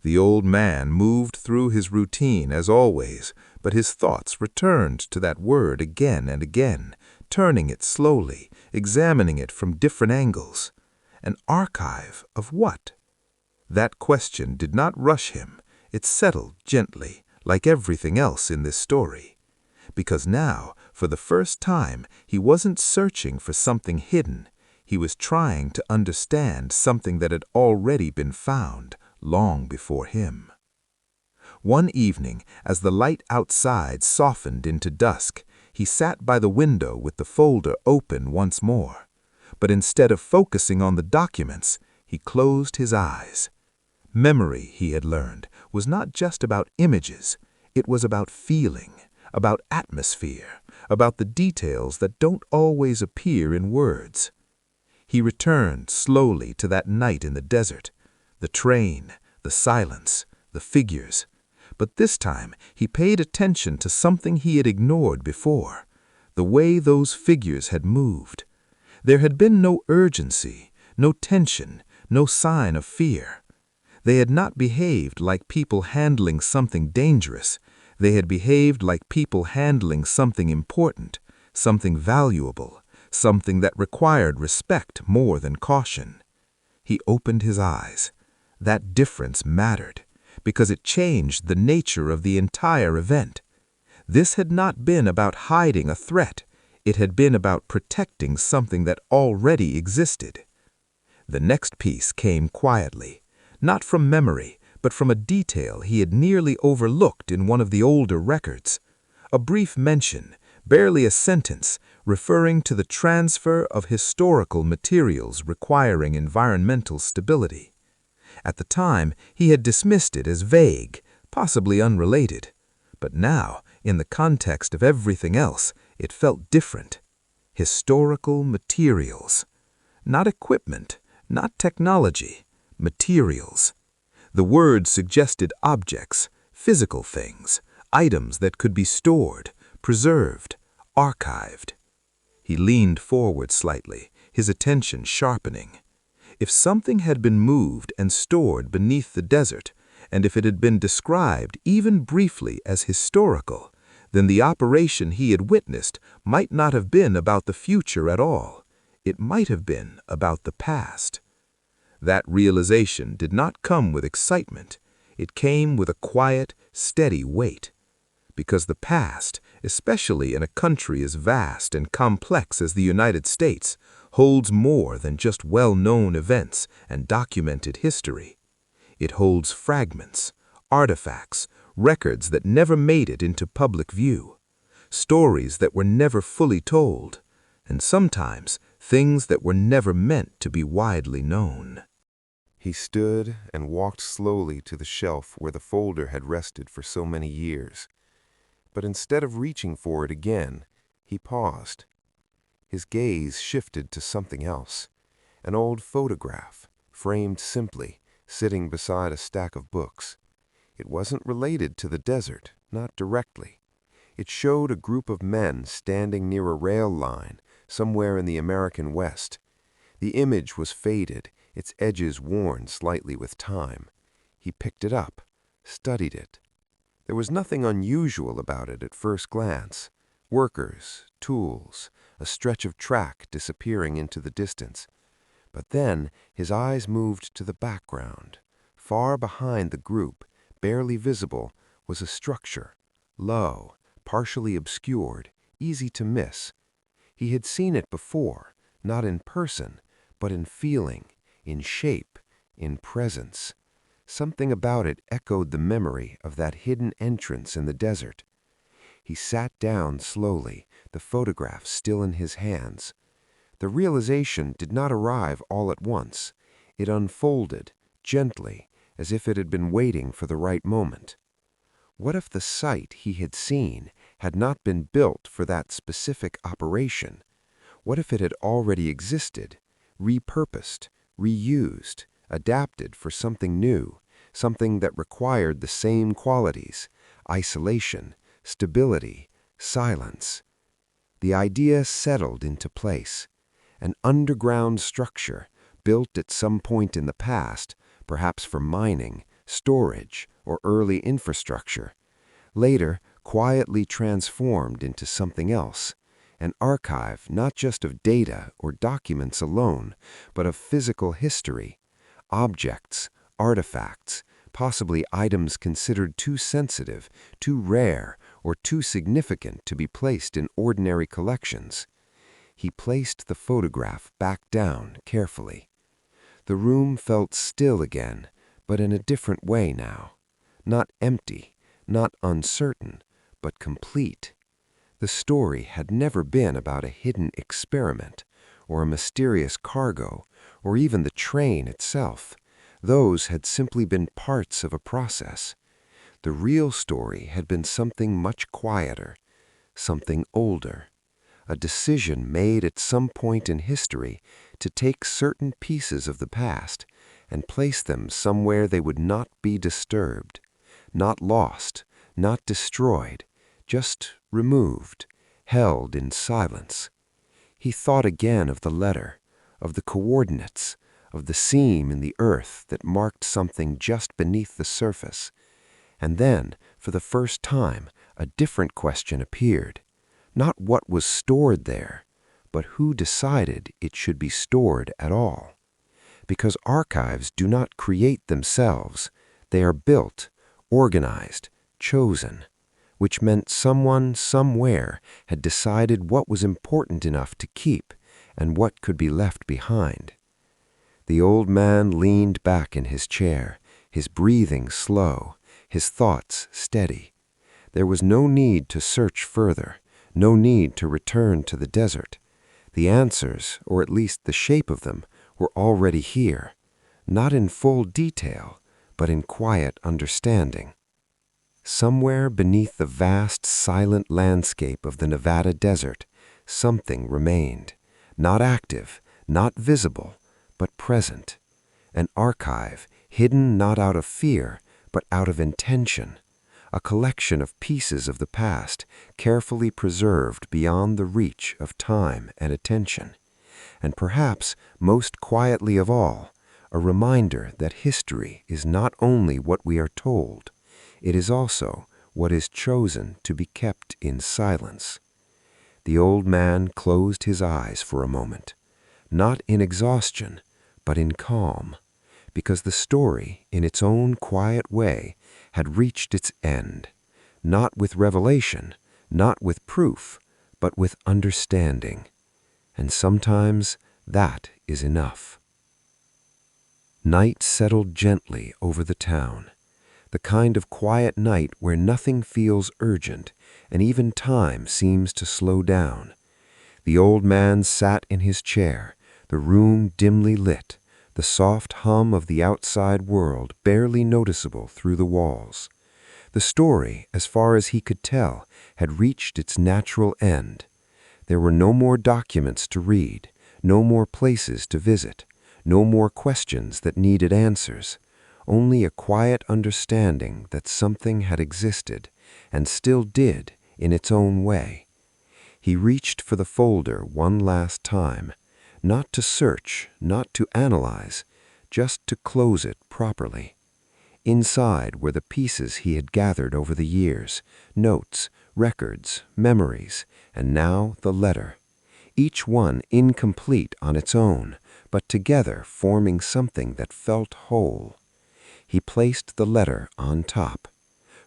The old man moved through his routine as always, but his thoughts returned to that word again and again, turning it slowly, examining it from different angles. An archive of what? That question did not rush him. It settled gently, like everything else in this story. Because now, for the first time, he wasn't searching for something hidden. He was trying to understand something that had already been found long before him. One evening, as the light outside softened into dusk, he sat by the window with the folder open once more. But instead of focusing on the documents, he closed his eyes. Memory, he had learned, was not just about images. It was about feeling, about atmosphere, about the details that don't always appear in words. He returned slowly to that night in the desert, the train, the silence, the figures. But this time, he paid attention to something he had ignored before, the way those figures had moved. There had been no urgency, no tension, no sign of fear. They had not behaved like people handling something dangerous. They had behaved like people handling something important, something valuable, something that required respect more than caution. He opened his eyes. That difference mattered, because it changed the nature of the entire event. This had not been about hiding a threat. It had been about protecting something that already existed. The next piece came quietly, not from memory, but from a detail he had nearly overlooked in one of the older records. A brief mention, barely a sentence, referring to the transfer of historical materials requiring environmental stability. At the time, he had dismissed it as vague, possibly unrelated. But now, in the context of everything else, it felt different. Historical materials. Not equipment, not technology, materials. The word suggested objects, physical things, items that could be stored, preserved, archived. He leaned forward slightly, his attention sharpening. If something had been moved and stored beneath the desert, and if it had been described even briefly as historical, then the operation he had witnessed might not have been about the future at all. It might have been about the past. That realization did not come with excitement. It came with a quiet, steady weight. Because the past, especially in a country as vast and complex as the United States, holds more than just well-known events and documented history. It holds fragments, artifacts, records that never made it into public view, stories that were never fully told, and sometimes things that were never meant to be widely known. He stood and walked slowly to the shelf where the folder had rested for so many years. But instead of reaching for it again, he paused. His gaze shifted to something else, an old photograph, framed simply, sitting beside a stack of books. It wasn't related to the desert, not directly. It showed a group of men standing near a rail line somewhere in the American West. The image was faded, its edges worn slightly with time. He picked it up, studied it. There was nothing unusual about it at first glance. Workers, tools, a stretch of track disappearing into the distance. But then his eyes moved to the background. Far behind the group, barely visible, was a structure, low, partially obscured, easy to miss. He had seen it before, not in person, but in feeling, in shape, in presence. Something about it echoed the memory of that hidden entrance in the desert. He sat down slowly, the photograph still in his hands. The realization did not arrive all at once. It unfolded, gently, as if it had been waiting for the right moment. What if the site he had seen had not been built for that specific operation? What if it had already existed, repurposed, reused, adapted for something new, something that required the same qualities: isolation, stability, silence? The idea settled into place. An underground structure, built at some point in the past, perhaps for mining, storage, or early infrastructure, later quietly transformed into something else, an archive not just of data or documents alone, but of physical history, objects, artifacts, possibly items considered too sensitive, too rare, or too significant to be placed in ordinary collections. He placed the photograph back down carefully. The room felt still again, but in a different way now. Not empty, not uncertain, but complete. The story had never been about a hidden experiment, or a mysterious cargo, or even the train itself. Those had simply been parts of a process. The real story had been something much quieter, something older. A decision made at some point in history to take certain pieces of the past and place them somewhere they would not be disturbed, not lost, not destroyed, just removed, held in silence. He thought again of the letter, of the coordinates, of the seam in the earth that marked something just beneath the surface. And then, for the first time, a different question appeared. Not what was stored there, but who decided it should be stored at all. Because archives do not create themselves, they are built, organized, chosen, which meant someone somewhere had decided what was important enough to keep and what could be left behind. The old man leaned back in his chair, his breathing slow, his thoughts steady. There was no need to search further, no need to return to the desert. The answers, or at least the shape of them, were already here, not in full detail, but in quiet understanding. Somewhere beneath the vast, silent landscape of the Nevada desert, something remained, not active, not visible, but present. An archive, hidden not out of fear, but out of intention. A collection of pieces of the past, carefully preserved beyond the reach of time and attention. And perhaps, most quietly of all, a reminder that history is not only what we are told, it is also what is chosen to be kept in silence. The old man closed his eyes for a moment, not in exhaustion, but in calm, because the story, in its own quiet way, had reached its end, not with revelation, not with proof, but with understanding. And sometimes that is enough. Night settled gently over the town, the kind of quiet night where nothing feels urgent and even time seems to slow down. The old man sat in his chair, the room dimly lit, the soft hum of the outside world barely noticeable through the walls. The story, as far as he could tell, had reached its natural end. There were no more documents to read, no more places to visit, no more questions that needed answers, only a quiet understanding that something had existed, and still did, in its own way. He reached for the folder one last time, not to search, not to analyze, just to close it properly. Inside were the pieces he had gathered over the years, notes, records, memories, and now the letter. Each one incomplete on its own, but together forming something that felt whole. He placed the letter on top.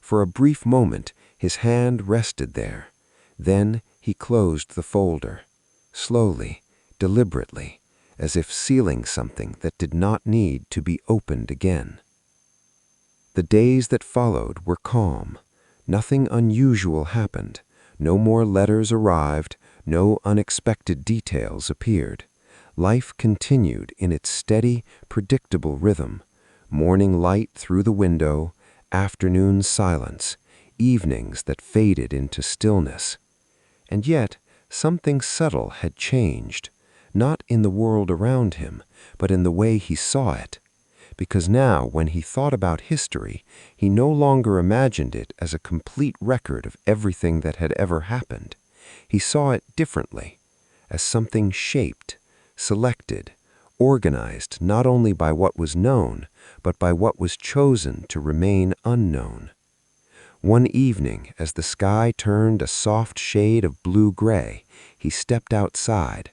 For a brief moment, his hand rested there. Then he closed the folder, slowly, deliberately, as if sealing something that did not need to be opened again. The days that followed were calm. Nothing unusual happened. No more letters arrived. No unexpected details appeared. Life continued in its steady, predictable rhythm, Morning light through the window, afternoon silence, evenings that faded into stillness. And yet, something subtle had changed, not in the world around him, but in the way he saw it. Because now, when he thought about history, he no longer imagined it as a complete record of everything that had ever happened. He saw it differently, as something shaped, selected, organized not only by what was known, but by what was chosen to remain unknown. One evening, as the sky turned a soft shade of blue-gray, he stepped outside.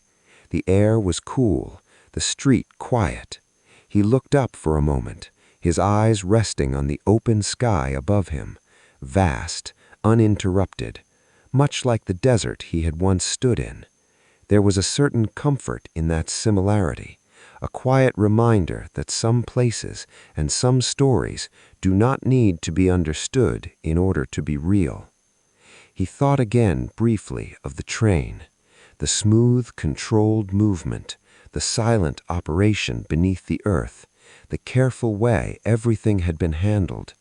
The air was cool, the street quiet. He looked up for a moment, his eyes resting on the open sky above him, vast, uninterrupted, much like the desert he had once stood in. There was a certain comfort in that similarity, a quiet reminder that some places and some stories do not need to be understood in order to be real. He thought again briefly of the train, the smooth, controlled movement, the silent operation beneath the earth, the careful way everything had been handled.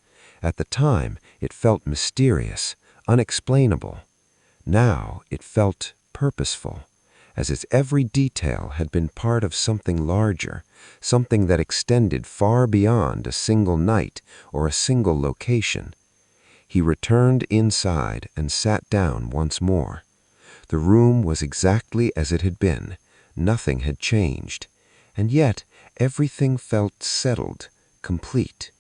At the time, it felt mysterious, unexplainable. Now it felt purposeful, as its every detail had been part of something larger, something that extended far beyond a single night or a single location. He returned inside and sat down once more. The room was exactly as it had been. Nothing had changed, and yet everything felt settled, complete.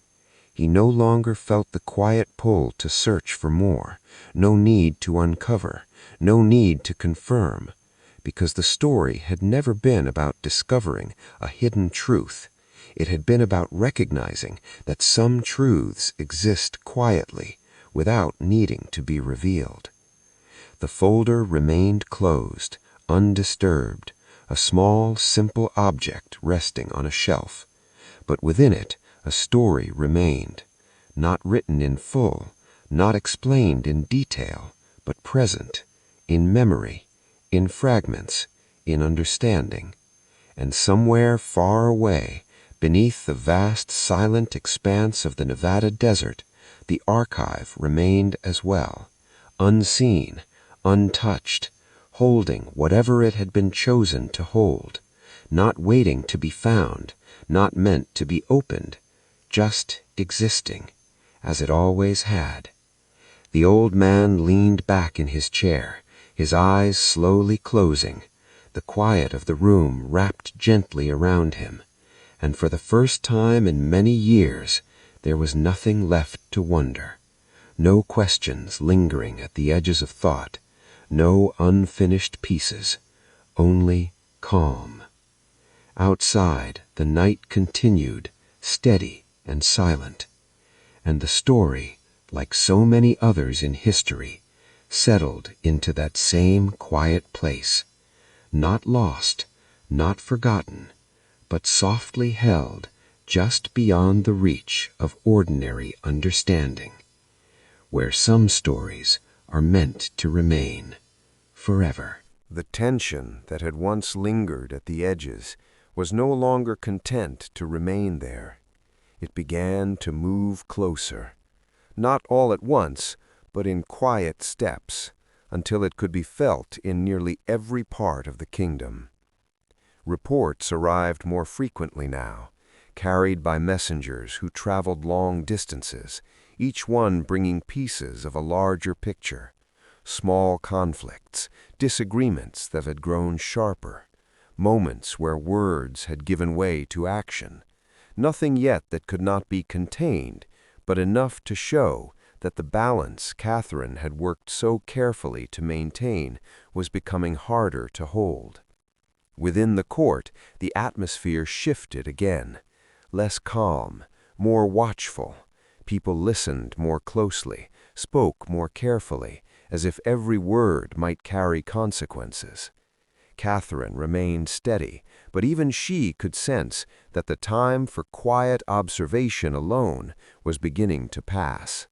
He no longer felt the quiet pull to search for more, no need to uncover, no need to confirm, because the story had never been about discovering a hidden truth. It had been about recognizing that some truths exist quietly, without needing to be revealed. The folder remained closed, undisturbed, a small, simple object resting on a shelf. But within it, a story remained, not written in full, not explained in detail, but present, in memory, in fragments, in understanding. And somewhere far away, beneath the vast, silent expanse of the Nevada desert, the archive remained as well, unseen, untouched, holding whatever it had been chosen to hold, not waiting to be found, not meant to be opened, just existing, as it always had. The old man leaned back in his chair, his eyes slowly closing, the quiet of the room wrapped gently around him, and for the first time in many years there was nothing left to wonder, no questions lingering at the edges of thought, no unfinished pieces, only calm. Outside, the night continued, steady and silent, and the story, like so many others in history, settled into that same quiet place, not lost, not forgotten, but softly held just beyond the reach of ordinary understanding, where some stories are meant to remain forever. The tension that had once lingered at the edges was no longer content to remain there. It began to move closer, not all at once, but in quiet steps, until it could be felt in nearly every part of the kingdom. Reports arrived more frequently now, carried by messengers who traveled long distances, each one bringing pieces of a larger picture. Small conflicts, disagreements that had grown sharper, moments where words had given way to action. Nothing yet that could not be contained, but enough to show that the balance Catherine had worked so carefully to maintain was becoming harder to hold. Within the court, the atmosphere shifted again, less calm, more watchful. People listened more closely, spoke more carefully, as if every word might carry consequences. Catherine remained steady, but even she could sense that the time for quiet observation alone was beginning to pass.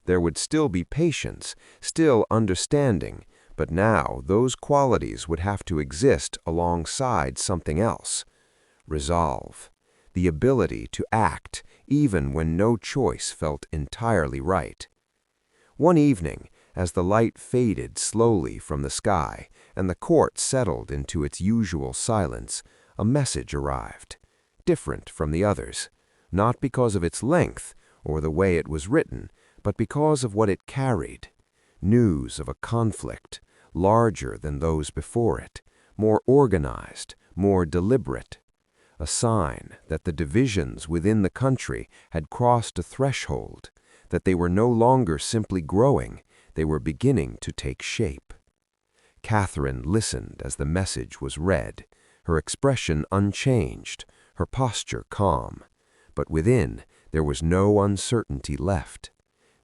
There would still be patience, still understanding, but now those qualities would have to exist alongside something else. Resolve, the ability to act, even when no choice felt entirely right. One evening, as the light faded slowly from the sky and the court settled into its usual silence, a message arrived, different from the others, not because of its length or the way it was written, but because of what it carried. News of a conflict, larger than those before it, more organized, more deliberate. A sign that the divisions within the country had crossed a threshold, that they were no longer simply growing, they were beginning to take shape. Catherine listened as the message was read, her expression unchanged, her posture calm. But within, there was no uncertainty left.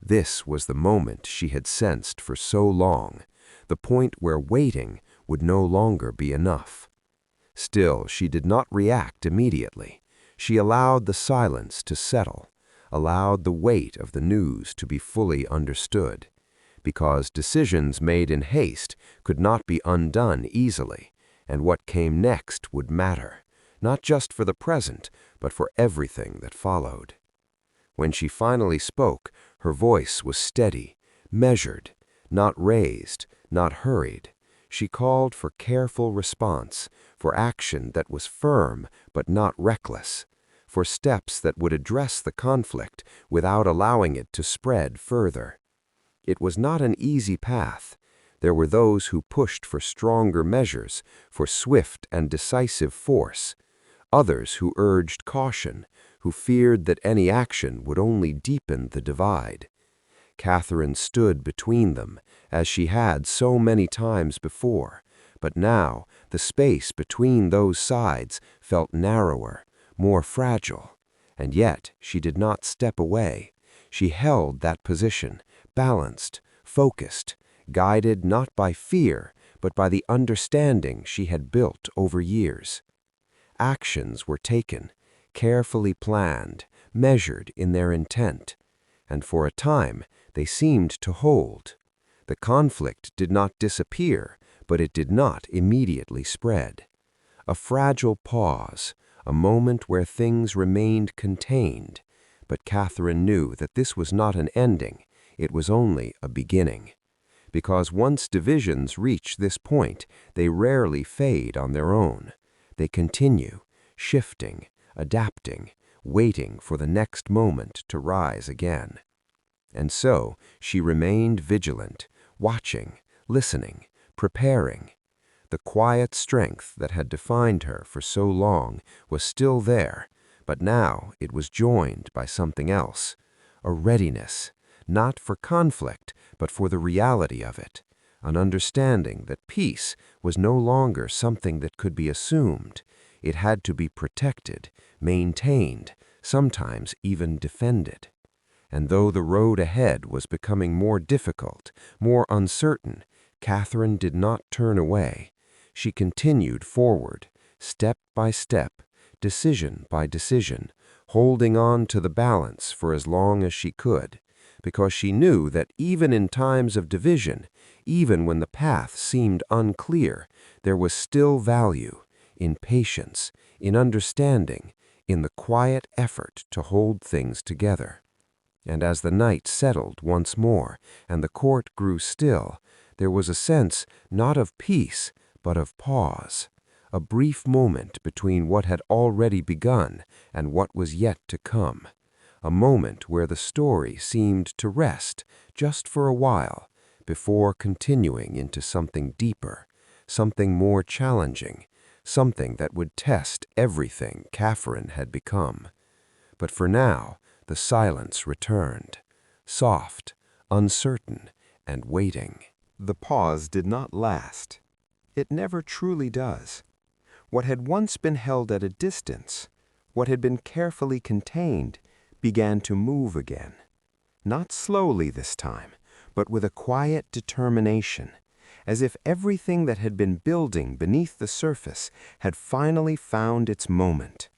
This was the moment she had sensed for so long, the point where waiting would no longer be enough. Still, she did not react immediately. She allowed the silence to settle, allowed the weight of the news to be fully understood, because decisions made in haste could not be undone easily, and what came next would matter, not just for the present, but for everything that followed. When she finally spoke, her voice was steady, measured, not raised, not hurried. She called for careful response, for action that was firm but not reckless, for steps that would address the conflict without allowing it to spread further. It was not an easy path. There were those who pushed for stronger measures, for swift and decisive force. Others who urged caution, who feared that any action would only deepen the divide. Catherine stood between them, as she had so many times before, but now the space between those sides felt narrower, more fragile, and yet she did not step away. She held that position, balanced, focused, guided not by fear, but by the understanding she had built over years. Actions were taken, carefully planned, measured in their intent, and for a time they seemed to hold. The conflict did not disappear, but it did not immediately spread. A fragile pause, a moment where things remained contained, but Catherine knew that this was not an ending, it was only a beginning. Because once divisions reach this point, they rarely fade on their own. They continue, shifting, adapting, waiting for the next moment to rise again. And so she remained vigilant, watching, listening, preparing. The quiet strength that had defined her for so long was still there, but now it was joined by something else, a readiness, not for conflict, but for the reality of it, an understanding that peace was no longer something that could be assumed. It had to be protected, maintained, sometimes even defended. And though the road ahead was becoming more difficult, more uncertain, Catherine did not turn away. She continued forward, step by step, decision by decision, holding on to the balance for as long as she could, because she knew that even in times of division, even when the path seemed unclear, there was still value in patience, in understanding, in the quiet effort to hold things together. And as the night settled once more and the court grew still, there was a sense not of peace, but of pause, a brief moment between what had already begun and what was yet to come, a moment where the story seemed to rest just for a while before continuing into something deeper, something more challenging, something that would test everything Catherine had become. But for now, the silence returned, soft, uncertain, and waiting. The pause did not last. It never truly does. What had once been held at a distance, what had been carefully contained, began to move again. Not slowly this time, but with a quiet determination, as if everything that had been building beneath the surface had finally found its moment.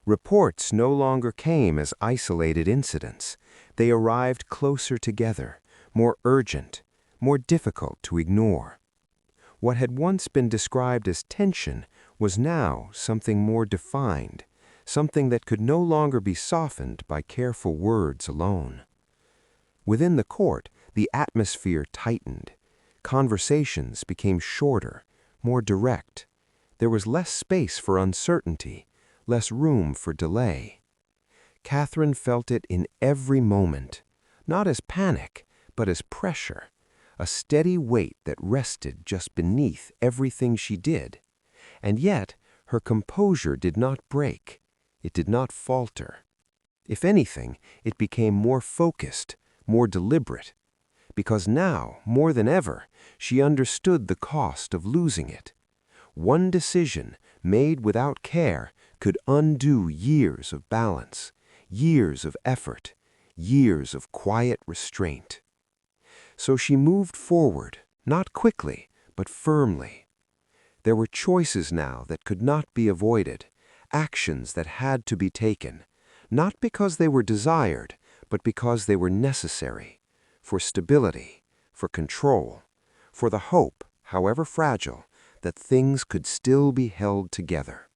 Reports no longer came as isolated incidents. They arrived closer together, more urgent, more difficult to ignore. What had once been described as tension was now something more defined, something that could no longer be softened by careful words alone. Within the court, the atmosphere tightened. Conversations became shorter, more direct. There was less space for uncertainty, less room for delay. Catherine felt it in every moment, not as panic, but as pressure, a steady weight that rested just beneath everything she did. And yet, her composure did not break. It did not falter. If anything, it became more focused, more deliberate, because now, more than ever, she understood the cost of losing it. One decision, made without care, could undo years of balance, years of effort, years of quiet restraint. So she moved forward, not quickly, but firmly. There were choices now that could not be avoided, actions that had to be taken, not because they were desired, but because they were necessary, for stability, for control, for the hope, however fragile, that things could still be held together.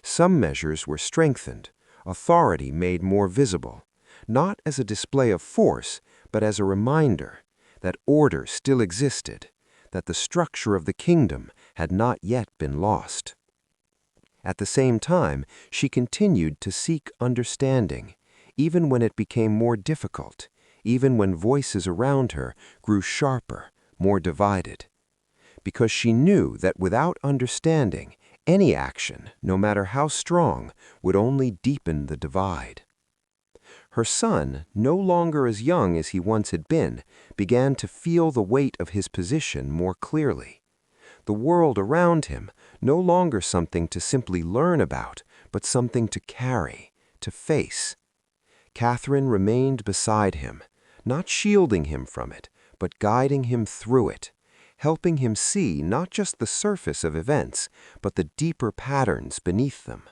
Some measures were strengthened, authority made more visible, not as a display of force, but as a reminder that order still existed, that the structure of the kingdom had not yet been lost. At the same time, she continued to seek understanding, even when it became more difficult, even when voices around her grew sharper, more divided. Because she knew that without understanding, any action, no matter how strong, would only deepen the divide. Her son, no longer as young as he once had been, began to feel the weight of his position more clearly. The world around him, no longer something to simply learn about, but something to carry, to face. Catherine remained beside him, not shielding him from it, but guiding him through it, helping him see not just the surface of events, but the deeper patterns beneath them,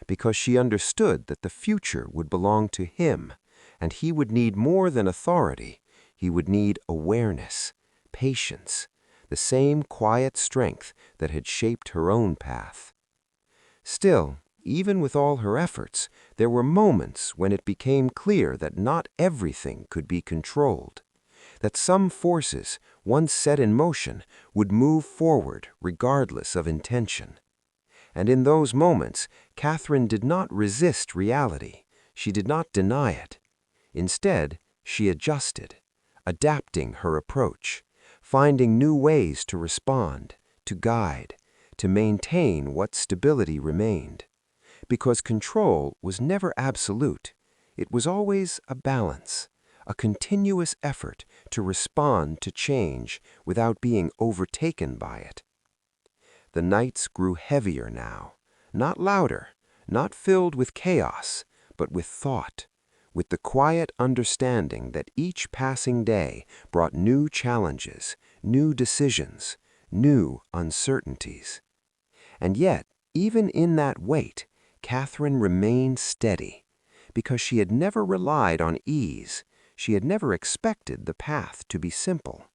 because she understood that the future would belong to him, and he would need more than authority. He would need awareness, patience, the same quiet strength that had shaped her own path. Still, even with all her efforts, there were moments when it became clear that not everything could be controlled, that some forces, once set in motion, would move forward regardless of intention. And in those moments, Catherine did not resist reality. She did not deny it. Instead, she adjusted, adapting her approach, finding new ways to respond, to guide, to maintain what stability remained. Because control was never absolute. It was always a balance, a continuous effort to respond to change without being overtaken by it. The nights grew heavier now, not louder, not filled with chaos, but with thought, with the quiet understanding that each passing day brought new challenges, new decisions, new uncertainties. And yet, even in that weight, Catherine remained steady, because she had never relied on ease. She had never expected the path to be simple.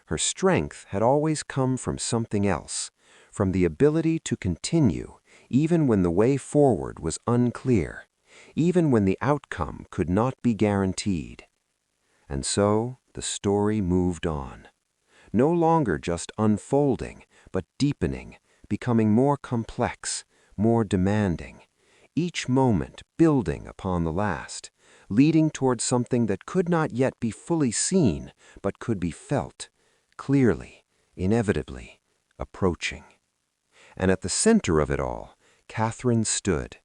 Her strength had always come from something else, from the ability to continue, even when the way forward was unclear, even when the outcome could not be guaranteed. And so the story moved on, no longer just unfolding, but deepening, becoming more complex, more demanding, each moment building upon the last, leading toward something that could not yet be fully seen, but could be felt, clearly, inevitably, approaching. And at the center of it all, Catherine stood,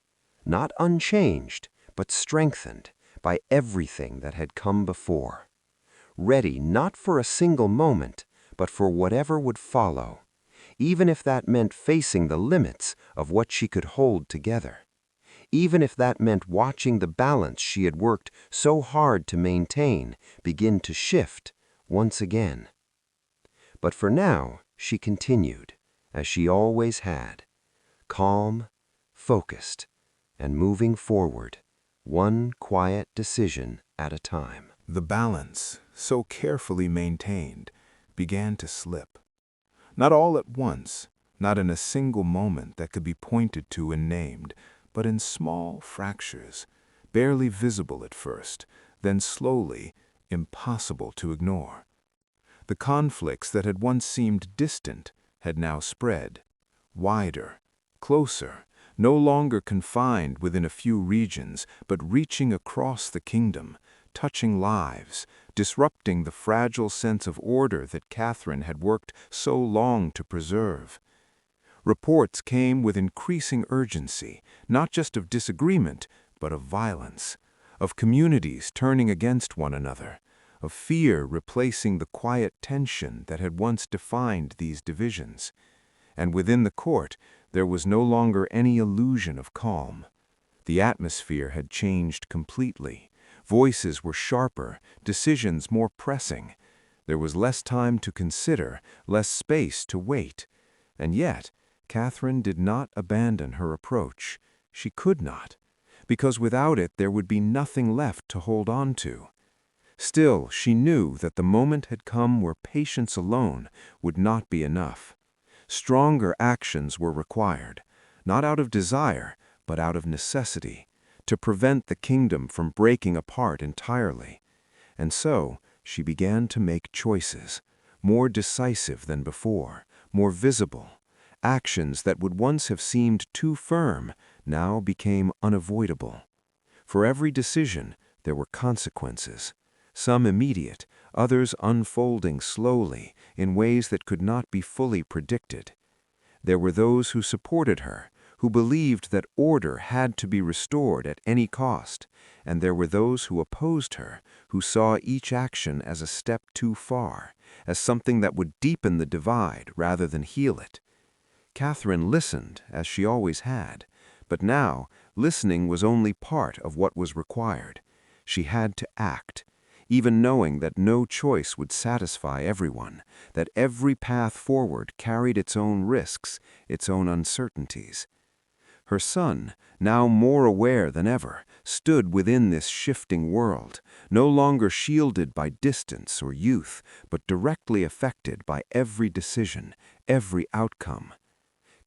not unchanged, but strengthened by everything that had come before, ready not for a single moment, but for whatever would follow, even if that meant facing the limits of what she could hold together, even if that meant watching the balance she had worked so hard to maintain begin to shift once again. But for now, she continued, as she always had, calm, focused, and moving forward, one quiet decision at a time. The balance, so carefully maintained, began to slip. Not all at once, not in a single moment that could be pointed to and named, but in small fractures, barely visible at first, then slowly impossible to ignore. The conflicts that had once seemed distant had now spread, wider, closer, no longer confined within a few regions, but reaching across the kingdom, touching lives, disrupting the fragile sense of order that Catherine had worked so long to preserve. Reports came with increasing urgency, not just of disagreement, but of violence, of communities turning against one another, of fear replacing the quiet tension that had once defined these divisions. And within the court, there was no longer any illusion of calm. The atmosphere had changed completely. Voices were sharper, decisions more pressing. There was less time to consider, less space to wait. And yet, Catherine did not abandon her approach. She could not, because without it there would be nothing left to hold on to. Still, she knew that the moment had come where patience alone would not be enough. Stronger actions were required, not out of desire, but out of necessity, to prevent the kingdom from breaking apart entirely. And so, she began to make choices, more decisive than before, more visible. Actions that would once have seemed too firm now became unavoidable. For every decision, there were consequences, some immediate, others unfolding slowly in ways that could not be fully predicted. There were those who supported her, who believed that order had to be restored at any cost, and there were those who opposed her, who saw each action as a step too far, as something that would deepen the divide rather than heal it. Catherine listened, as she always had, but now listening was only part of what was required. She had to act, even knowing that no choice would satisfy everyone, that every path forward carried its own risks, its own uncertainties. Her son, now more aware than ever, stood within this shifting world, no longer shielded by distance or youth, but directly affected by every decision, every outcome.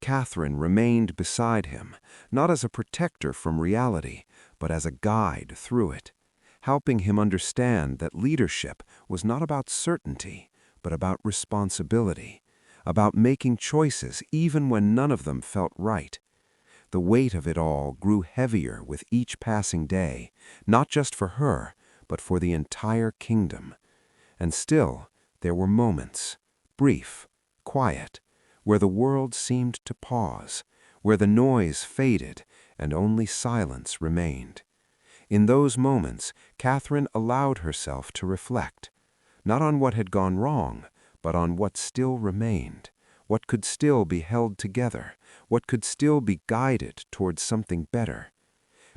Catherine remained beside him, not as a protector from reality, but as a guide through it, helping him understand that leadership was not about certainty, but about responsibility, about making choices even when none of them felt right. The weight of it all grew heavier with each passing day, not just for her, but for the entire kingdom. And still, there were moments, brief, quiet, where the world seemed to pause, where the noise faded and only silence remained. In those moments, Catherine allowed herself to reflect, not on what had gone wrong, but on what still remained, what could still be held together, what could still be guided towards something better.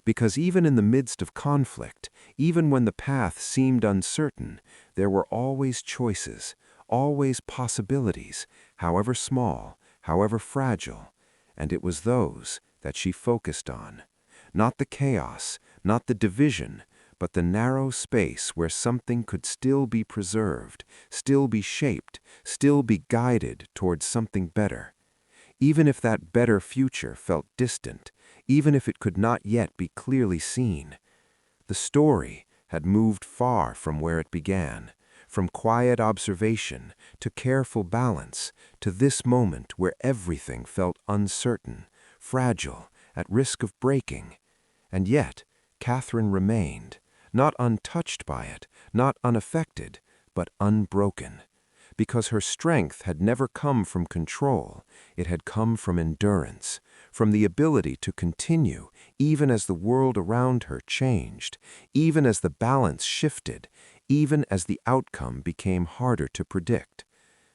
Because even in the midst of conflict, even when the path seemed uncertain, there were always choices, always possibilities, however small, however fragile, and it was those that she focused on. Not the chaos, not the division, but the narrow space where something could still be preserved, still be shaped, still be guided towards something better. Even if that better future felt distant, even if it could not yet be clearly seen. The story had moved far from where it began, from quiet observation to careful balance, to this moment where everything felt uncertain, fragile, at risk of breaking. And yet, Catherine remained, not untouched by it, not unaffected, but unbroken. Because her strength had never come from control, it had come from endurance, from the ability to continue even as the world around her changed, even as the balance shifted, even as the outcome became harder to predict.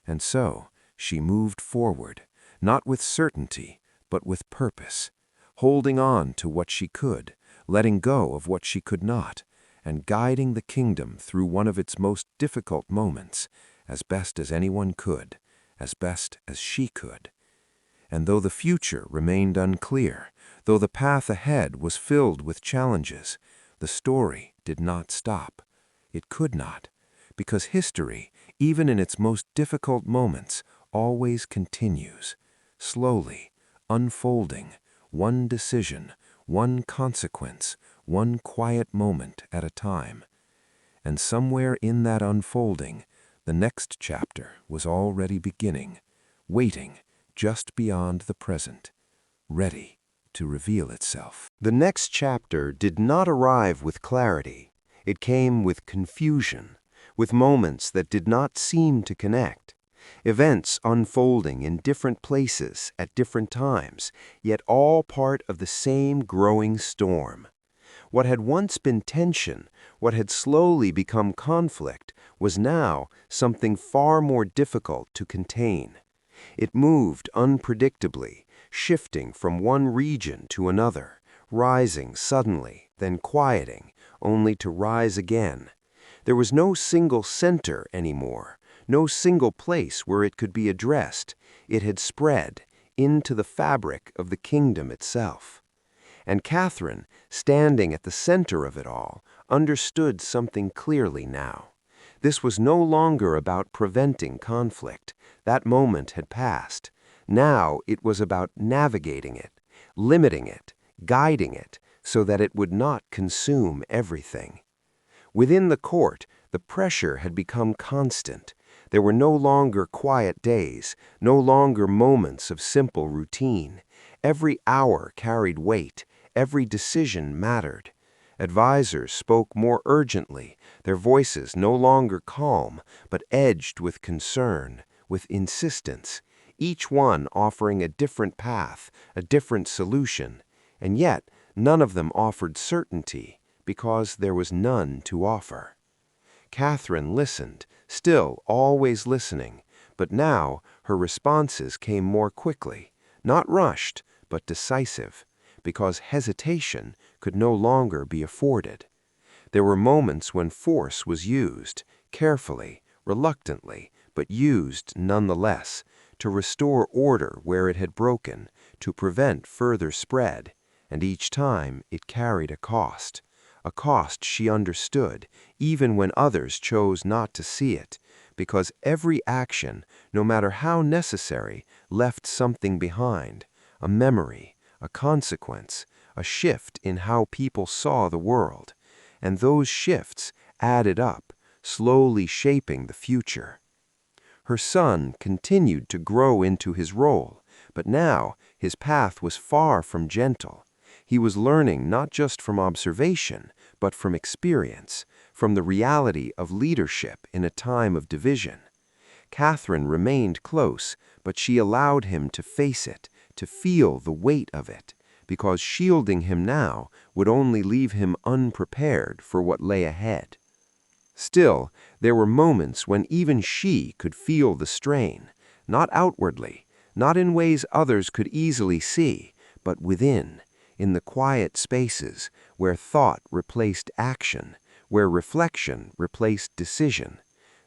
And so, she moved forward, not with certainty, but with purpose, holding on to what she could, letting go of what she could not, and guiding the kingdom through one of its most difficult moments, as best as anyone could, as best as she could. And though the future remained unclear, though the path ahead was filled with challenges, the story did not stop. It could not, because history, even in its most difficult moments, always continues, slowly, unfolding, one decision, one consequence, one quiet moment at a time. And somewhere in that unfolding, the next chapter was already beginning, waiting just beyond the present, ready to reveal itself. The next chapter did not arrive with clarity. It came with confusion, with moments that did not seem to connect. Events unfolding in different places at different times, yet all part of the same growing storm. What had once been tension, what had slowly become conflict, was now something far more difficult to contain. It moved unpredictably, shifting from one region to another, rising suddenly, then quieting, only to rise again. There was no single center anymore, no single place where it could be addressed. It had spread into the fabric of the kingdom itself. And Catherine, standing at the center of it all, understood something clearly now. This was no longer about preventing conflict. That moment had passed. Now it was about navigating it, limiting it, guiding it, so that it would not consume everything. Within the court, the pressure had become constant. There were no longer quiet days, no longer moments of simple routine. Every hour carried weight, every decision mattered. Advisors spoke more urgently, their voices no longer calm, but edged with concern, with insistence, each one offering a different path, a different solution, and yet none of them offered certainty, because there was none to offer. Catherine listened, still always listening, but now her responses came more quickly, not rushed, but decisive, because hesitation could no longer be afforded. There were moments when force was used, carefully, reluctantly, but used nonetheless, to restore order where it had broken, to prevent further spread, and each time it carried a cost she understood, even when others chose not to see it, because every action, no matter how necessary, left something behind, a memory, a consequence, a shift in how people saw the world, and those shifts added up, slowly shaping the future. Her son continued to grow into his role, but now his path was far from gentle. He was learning not just from observation, but from experience, from the reality of leadership in a time of division. Catherine remained close, but she allowed him to face it, to feel the weight of it, because shielding him now would only leave him unprepared for what lay ahead. Still, there were moments when even she could feel the strain, not outwardly, not in ways others could easily see, but within, in the quiet spaces where thought replaced action, where reflection replaced decision.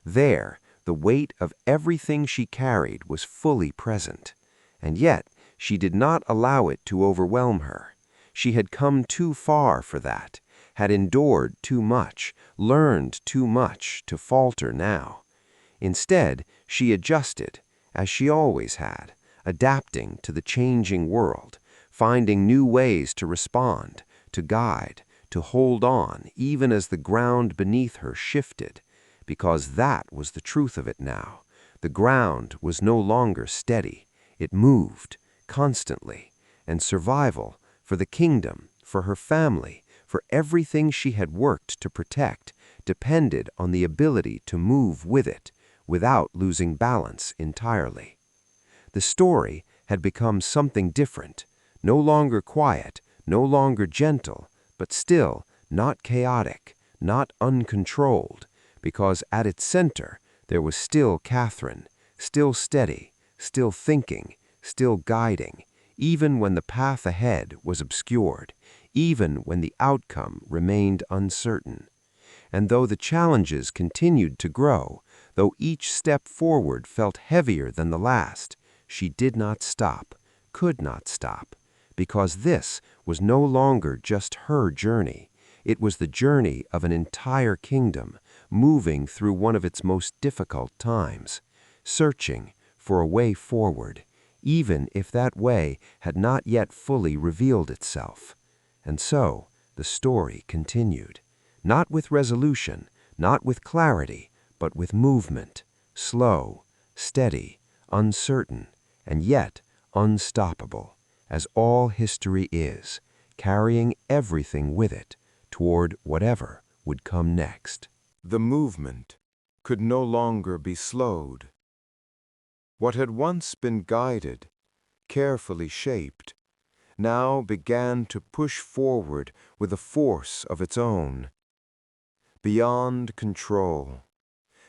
There, the weight of everything she carried was fully present, and yet she did not allow it to overwhelm her. She had come too far for that, had endured too much, learned too much to falter now. Instead, she adjusted, as she always had, adapting to the changing world, finding new ways to respond, to guide, to hold on, even as the ground beneath her shifted, because that was the truth of it now. The ground was no longer steady. It moved, constantly, and survival, for the kingdom, for her family, for everything she had worked to protect, depended on the ability to move with it, without losing balance entirely. The story had become something different, no longer quiet, no longer gentle, but still not chaotic, not uncontrolled, because at its center there was still Catherine, still steady, still thinking, still guiding, even when the path ahead was obscured, even when the outcome remained uncertain. And though the challenges continued to grow, though each step forward felt heavier than the last, she did not stop, could not stop, because this was no longer just her journey. It was the journey of an entire kingdom, moving through one of its most difficult times, searching for a way forward, even if that way had not yet fully revealed itself. And so the story continued, not with resolution, not with clarity, but with movement, slow, steady, uncertain, and yet unstoppable, as all history is, carrying everything with it toward whatever would come next. The movement could no longer be slowed. What had once been guided, carefully shaped, now began to push forward with a force of its own. Beyond control,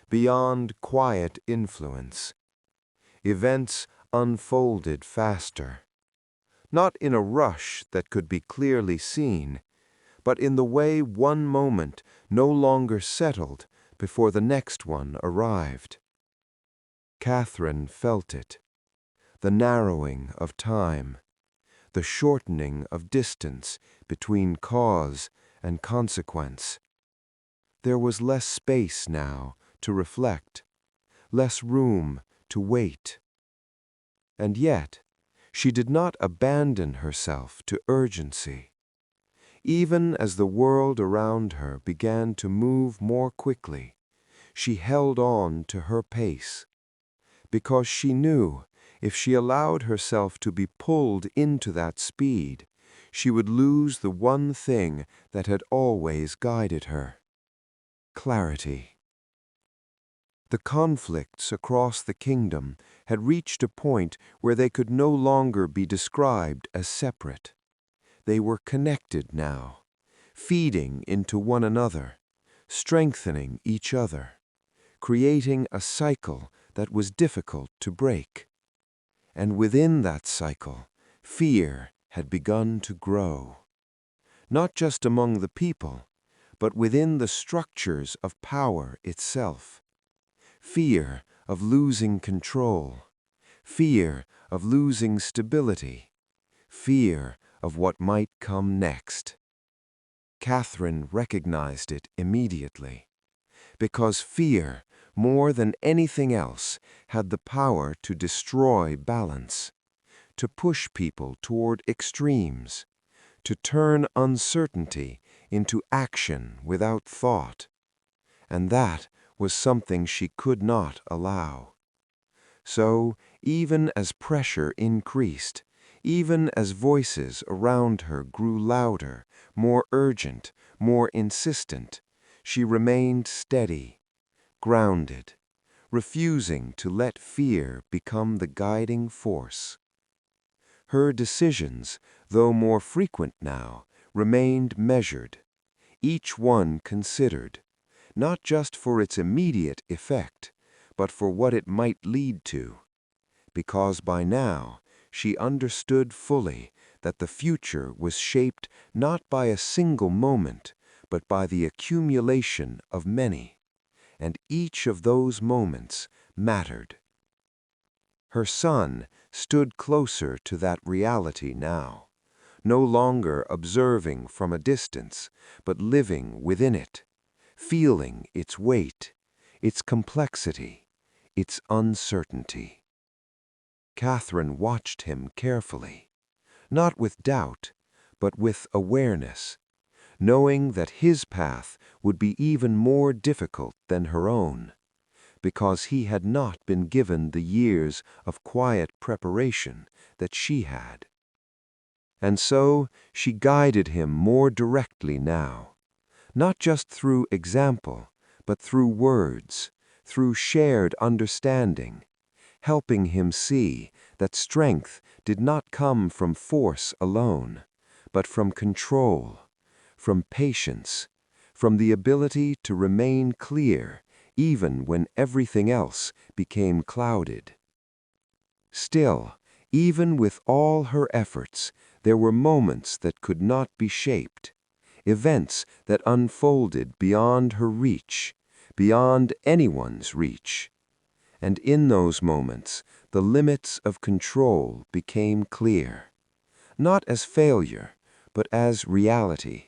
beyond quiet influence, events unfolded faster, not in a rush that could be clearly seen, but in the way one moment no longer settled before the next one arrived. Catherine felt it, the narrowing of time, the shortening of distance between cause and consequence. There was less space now to reflect, less room to wait. And yet, she did not abandon herself to urgency. Even as the world around her began to move more quickly, she held on to her pace, because she knew if she allowed herself to be pulled into that speed, she would lose the one thing that had always guided her: clarity. The conflicts across the kingdom had reached a point where they could no longer be described as separate. They were connected now, feeding into one another, strengthening each other, creating a cycle that was difficult to break. And within that cycle, fear had begun to grow, not just among the people, but within the structures of power itself. Fear of losing control, fear of losing stability, fear of what might come next. Catherine recognized it immediately, because fear, more than anything else, had the power to destroy balance, to push people toward extremes, to turn uncertainty into action without thought. And that was something she could not allow. So, even as pressure increased, even as voices around her grew louder, more urgent, more insistent, she remained steady, grounded, refusing to let fear become the guiding force. Her decisions, though more frequent now, remained measured, each one considered, not just for its immediate effect, but for what it might lead to, because by now she understood fully that the future was shaped not by a single moment, but by the accumulation of many, and each of those moments mattered. Her son stood closer to that reality now, no longer observing from a distance, but living within it, feeling its weight, its complexity, its uncertainty. Catherine watched him carefully, not with doubt, but with awareness, knowing that his path would be even more difficult than her own, because he had not been given the years of quiet preparation that she had. And so she guided him more directly now, not just through example, but through words, through shared understanding, helping him see that strength did not come from force alone, but from control, from patience, from the ability to remain clear even when everything else became clouded. Still, even with all her efforts, there were moments that could not be shaped, events that unfolded beyond her reach, beyond anyone's reach. And in those moments, the limits of control became clear, not as failure, but as reality,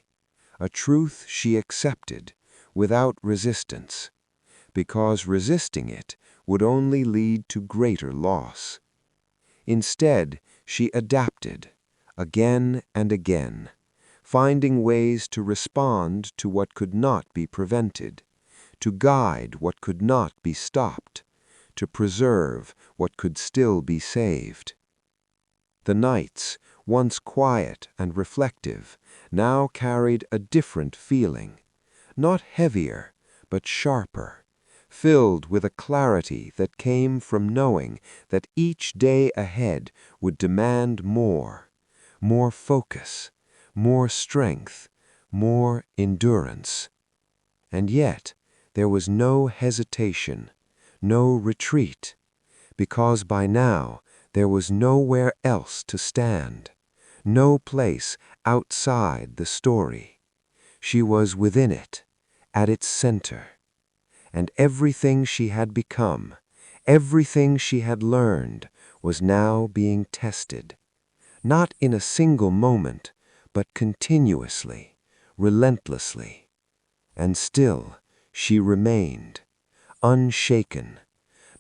a truth she accepted without resistance, because resisting it would only lead to greater loss. Instead, she adapted, again and again, finding ways to respond to what could not be prevented, to guide what could not be stopped, to preserve what could still be saved. The nights, once quiet and reflective, now carried a different feeling, not heavier, but sharper, filled with a clarity that came from knowing that each day ahead would demand more focus, more strength, more endurance. And yet, there was no hesitation, no retreat, because by now there was nowhere else to stand, no place outside the story. She was within it, at its center, and everything she had become, everything she had learned, was now being tested, not in a single moment, but continuously, relentlessly. And still she remained, unshaken,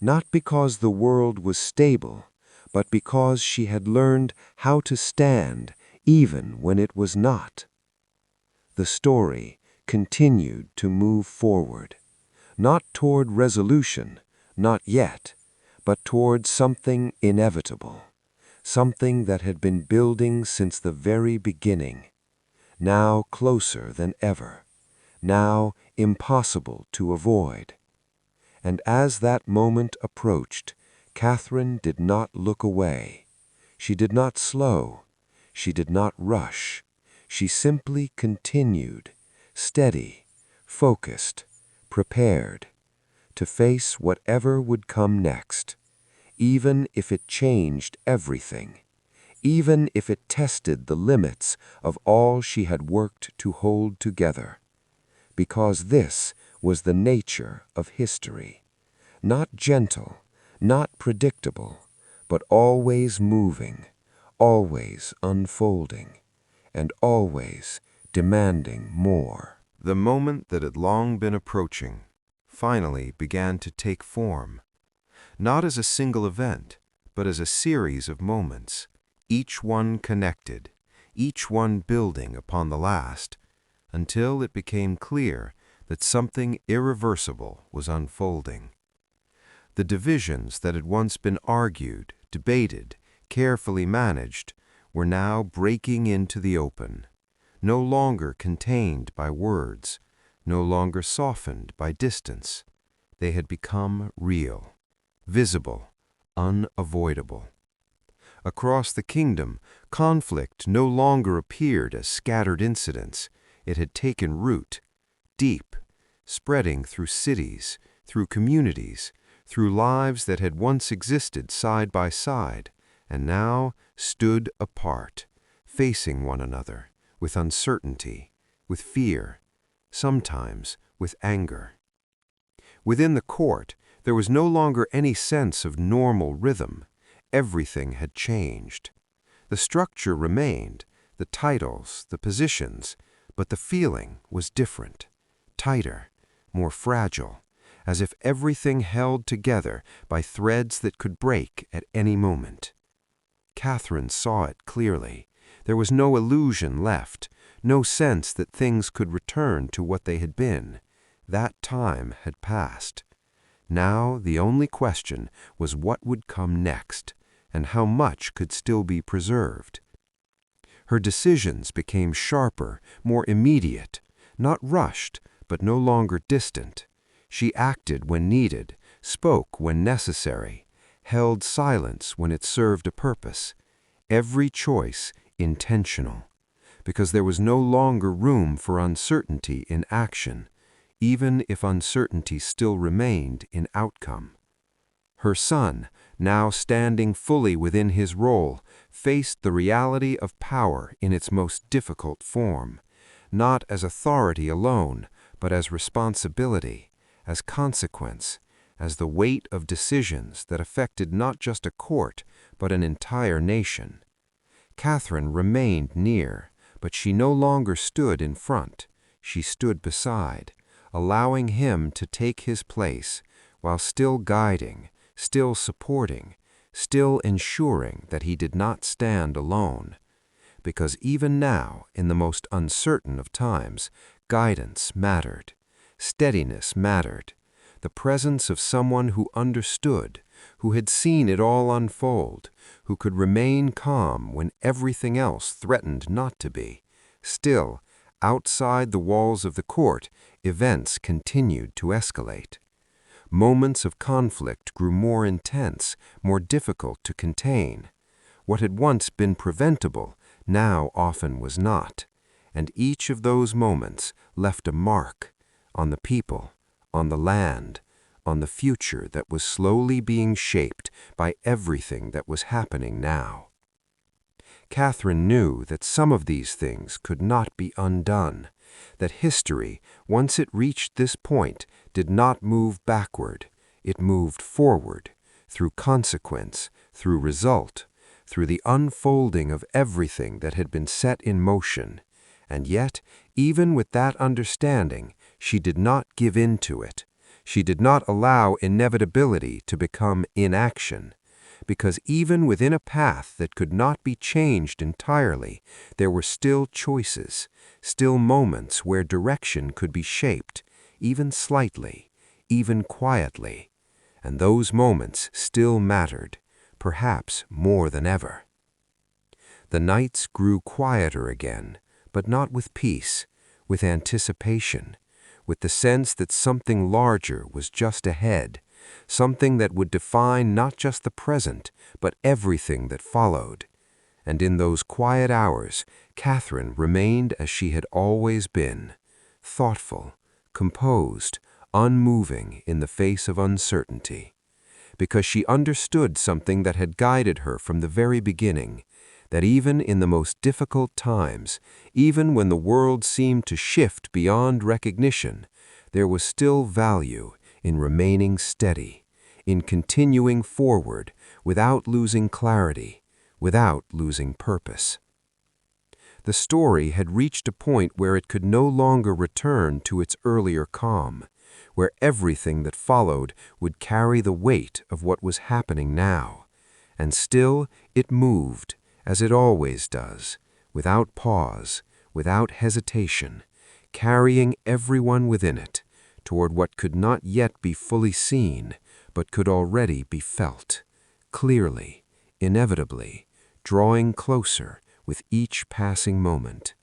not because the world was stable, but because she had learned how to stand even when it was not. The story continued to move forward, not toward resolution, not yet, but toward something inevitable, something that had been building since the very beginning, now closer than ever, now impossible to avoid. And as that moment approached, Catherine did not look away. She did not slow. She did not rush. She simply continued, steady, focused, prepared, to face whatever would come next, even if it changed everything, even if it tested the limits of all she had worked to hold together. Because this was the nature of history, not gentle, not predictable, but always moving, always unfolding, and always demanding more. The moment that had long been approaching finally began to take form, not as a single event, but as a series of moments, each one connected, each one building upon the last, until it became clear that something irreversible was unfolding. The divisions that had once been argued, debated, carefully managed, were now breaking into the open, no longer contained by words, no longer softened by distance. They had become real, visible, unavoidable. Across the kingdom, conflict no longer appeared as scattered incidents. It had taken root, deep, spreading through cities, through communities, through lives that had once existed side by side, and now stood apart, facing one another, with uncertainty, with fear, sometimes with anger. Within the court, there was no longer any sense of normal rhythm. Everything had changed. The structure remained, the titles, the positions, but the feeling was different, tighter, more fragile, as if everything held together by threads that could break at any moment. Catherine saw it clearly. There was no illusion left, no sense that things could return to what they had been. That time had passed. Now the only question was what would come next, and how much could still be preserved. Her decisions became sharper, more immediate, not rushed, but no longer distant. She acted when needed, spoke when necessary, held silence when it served a purpose. Every choice intentional, because there was no longer room for uncertainty in action, even if uncertainty still remained in outcome. Her son, now standing fully within his role, faced the reality of power in its most difficult form, not as authority alone, but as responsibility, as consequence, as the weight of decisions that affected not just a court, but an entire nation. Catherine remained near, but she no longer stood in front. She stood beside, allowing him to take his place, while still guiding, still supporting, still ensuring that he did not stand alone. because even now, in the most uncertain of times, guidance mattered, steadiness mattered, the presence of someone who understood, who had seen it all unfold, who could remain calm when everything else threatened not to be. Still, outside the walls of the court, events continued to escalate. Moments of conflict grew more intense, more difficult to contain. What had once been preventable now often was not, and each of those moments left a mark on the people, on the land, on the future that was slowly being shaped by everything that was happening now. Catherine knew that some of these things could not be undone, that history, once it reached this point, did not move backward, it moved forward, through consequence, through result, through the unfolding of everything that had been set in motion. And yet, even with that understanding, she did not give in to it. She did not allow inevitability to become inaction, because even within a path that could not be changed entirely, there were still choices, still moments where direction could be shaped, even slightly, even quietly, and those moments still mattered, perhaps more than ever. The nights grew quieter again, but not with peace, with anticipation, with the sense that something larger was just ahead, something that would define not just the present, but everything that followed. And in those quiet hours, Catherine remained as she had always been, thoughtful, composed, unmoving in the face of uncertainty, because she understood something that had guided her from the very beginning, that even in the most difficult times, even when the world seemed to shift beyond recognition, there was still value in remaining steady, in continuing forward without losing clarity, without losing purpose. The story had reached a point where it could no longer return to its earlier calm, where everything that followed would carry the weight of what was happening now. And still it moved, as it always does, without pause, without hesitation, carrying everyone within it toward what could not yet be fully seen, but could already be felt, clearly, inevitably, drawing closer with each passing moment.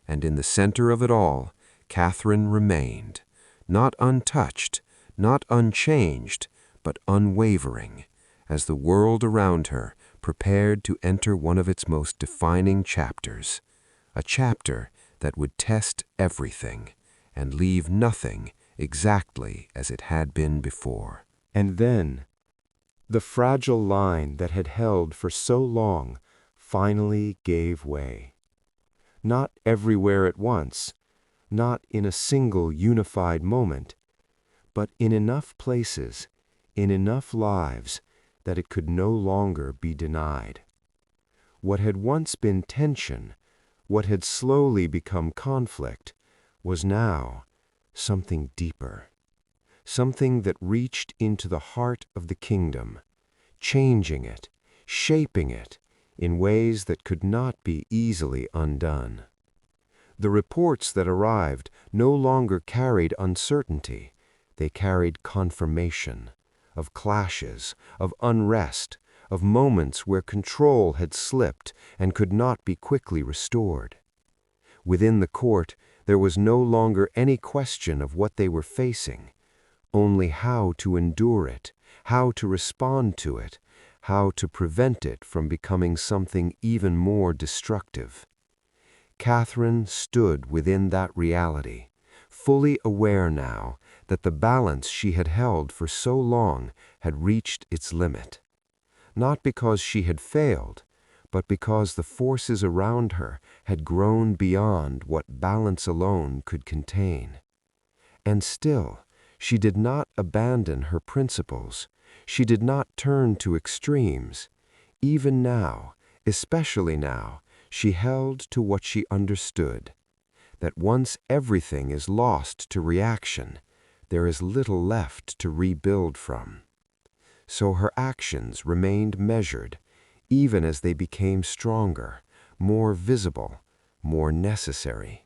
And in the center of it all, Catherine remained, not untouched, not unchanged, but unwavering, as the world around her prepared to enter one of its most defining chapters, a chapter that would test everything and leave nothing exactly as it had been before. And then, the fragile line that had held for so long finally gave way. Not everywhere at once, not in a single unified moment, but in enough places, in enough lives, that it could no longer be denied. What had once been tension, what had slowly become conflict, was now something deeper, something that reached into the heart of the kingdom, changing it, shaping it in ways that could not be easily undone. The reports that arrived no longer carried uncertainty, they carried confirmation of clashes, of unrest, of moments where control had slipped and could not be quickly restored. Within the court, there was no longer any question of what they were facing, only how to endure it, how to respond to it, how to prevent it from becoming something even more destructive. Catherine stood within that reality, fully aware now that the balance she had held for so long had reached its limit. Not because she had failed, but because the forces around her had grown beyond what balance alone could contain. And still, she did not abandon her principles. She did not turn to extremes. Even now, especially now, she held to what she understood, that once everything is lost to reaction, there is little left to rebuild from. So her actions remained measured, even as they became stronger, more visible, more necessary.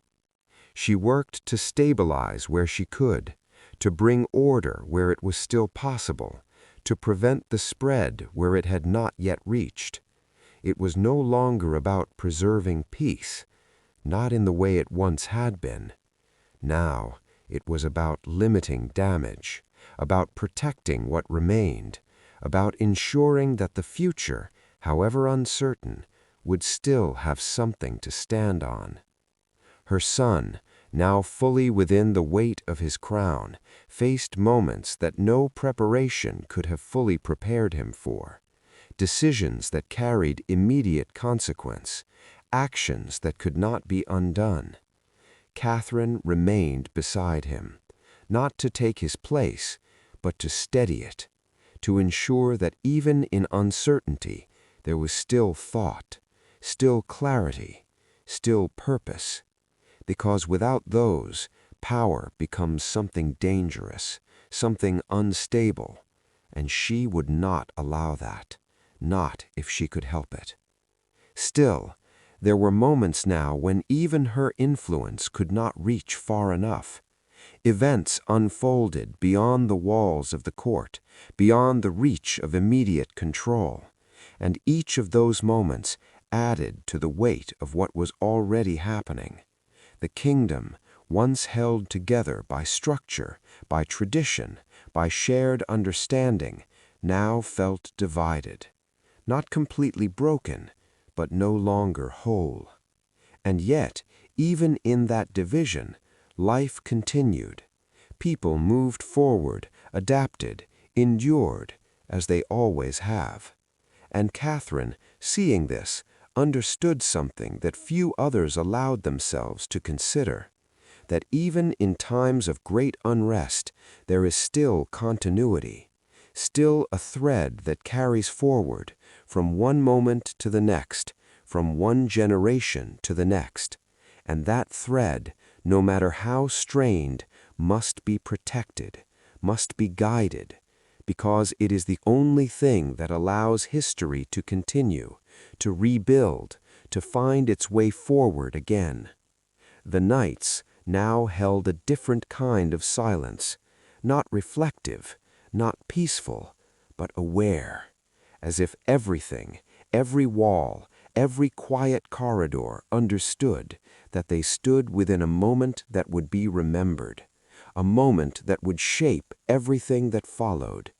She worked to stabilize where she could, to bring order where it was still possible, to prevent the spread where it had not yet reached. It was no longer about preserving peace, not in the way it once had been. Now it was about limiting damage, about protecting what remained, about ensuring that the future, however uncertain, would still have something to stand on. Her son, now fully within the weight of his crown, faced moments that no preparation could have fully prepared him for, decisions that carried immediate consequence, actions that could not be undone. Catherine remained beside him, not to take his place, but to steady it, to ensure that even in uncertainty there was still thought, still clarity, still purpose, because without those, power becomes something dangerous, something unstable, and she would not allow that, not if she could help it. Still, there were moments now when even her influence could not reach far enough. Events unfolded beyond the walls of the court, beyond the reach of immediate control, and each of those moments added to the weight of what was already happening. The kingdom, once held together by structure, by tradition, by shared understanding, now felt divided, not completely broken, but no longer whole. And yet, even in that division, life continued. People moved forward, adapted, endured, as they always have. And Catherine, seeing this, understood something that few others allowed themselves to consider, that even in times of great unrest, there is still continuity, still a thread that carries forward from one moment to the next, from one generation to the next, and that thread, no matter how strained, must be protected, must be guided, because it is the only thing that allows history to continue, to rebuild, to find its way forward again. The nights now held a different kind of silence, not reflective, not peaceful, but aware, as if everything, every wall, every quiet corridor understood that they stood within a moment that would be remembered, a moment that would shape everything that followed.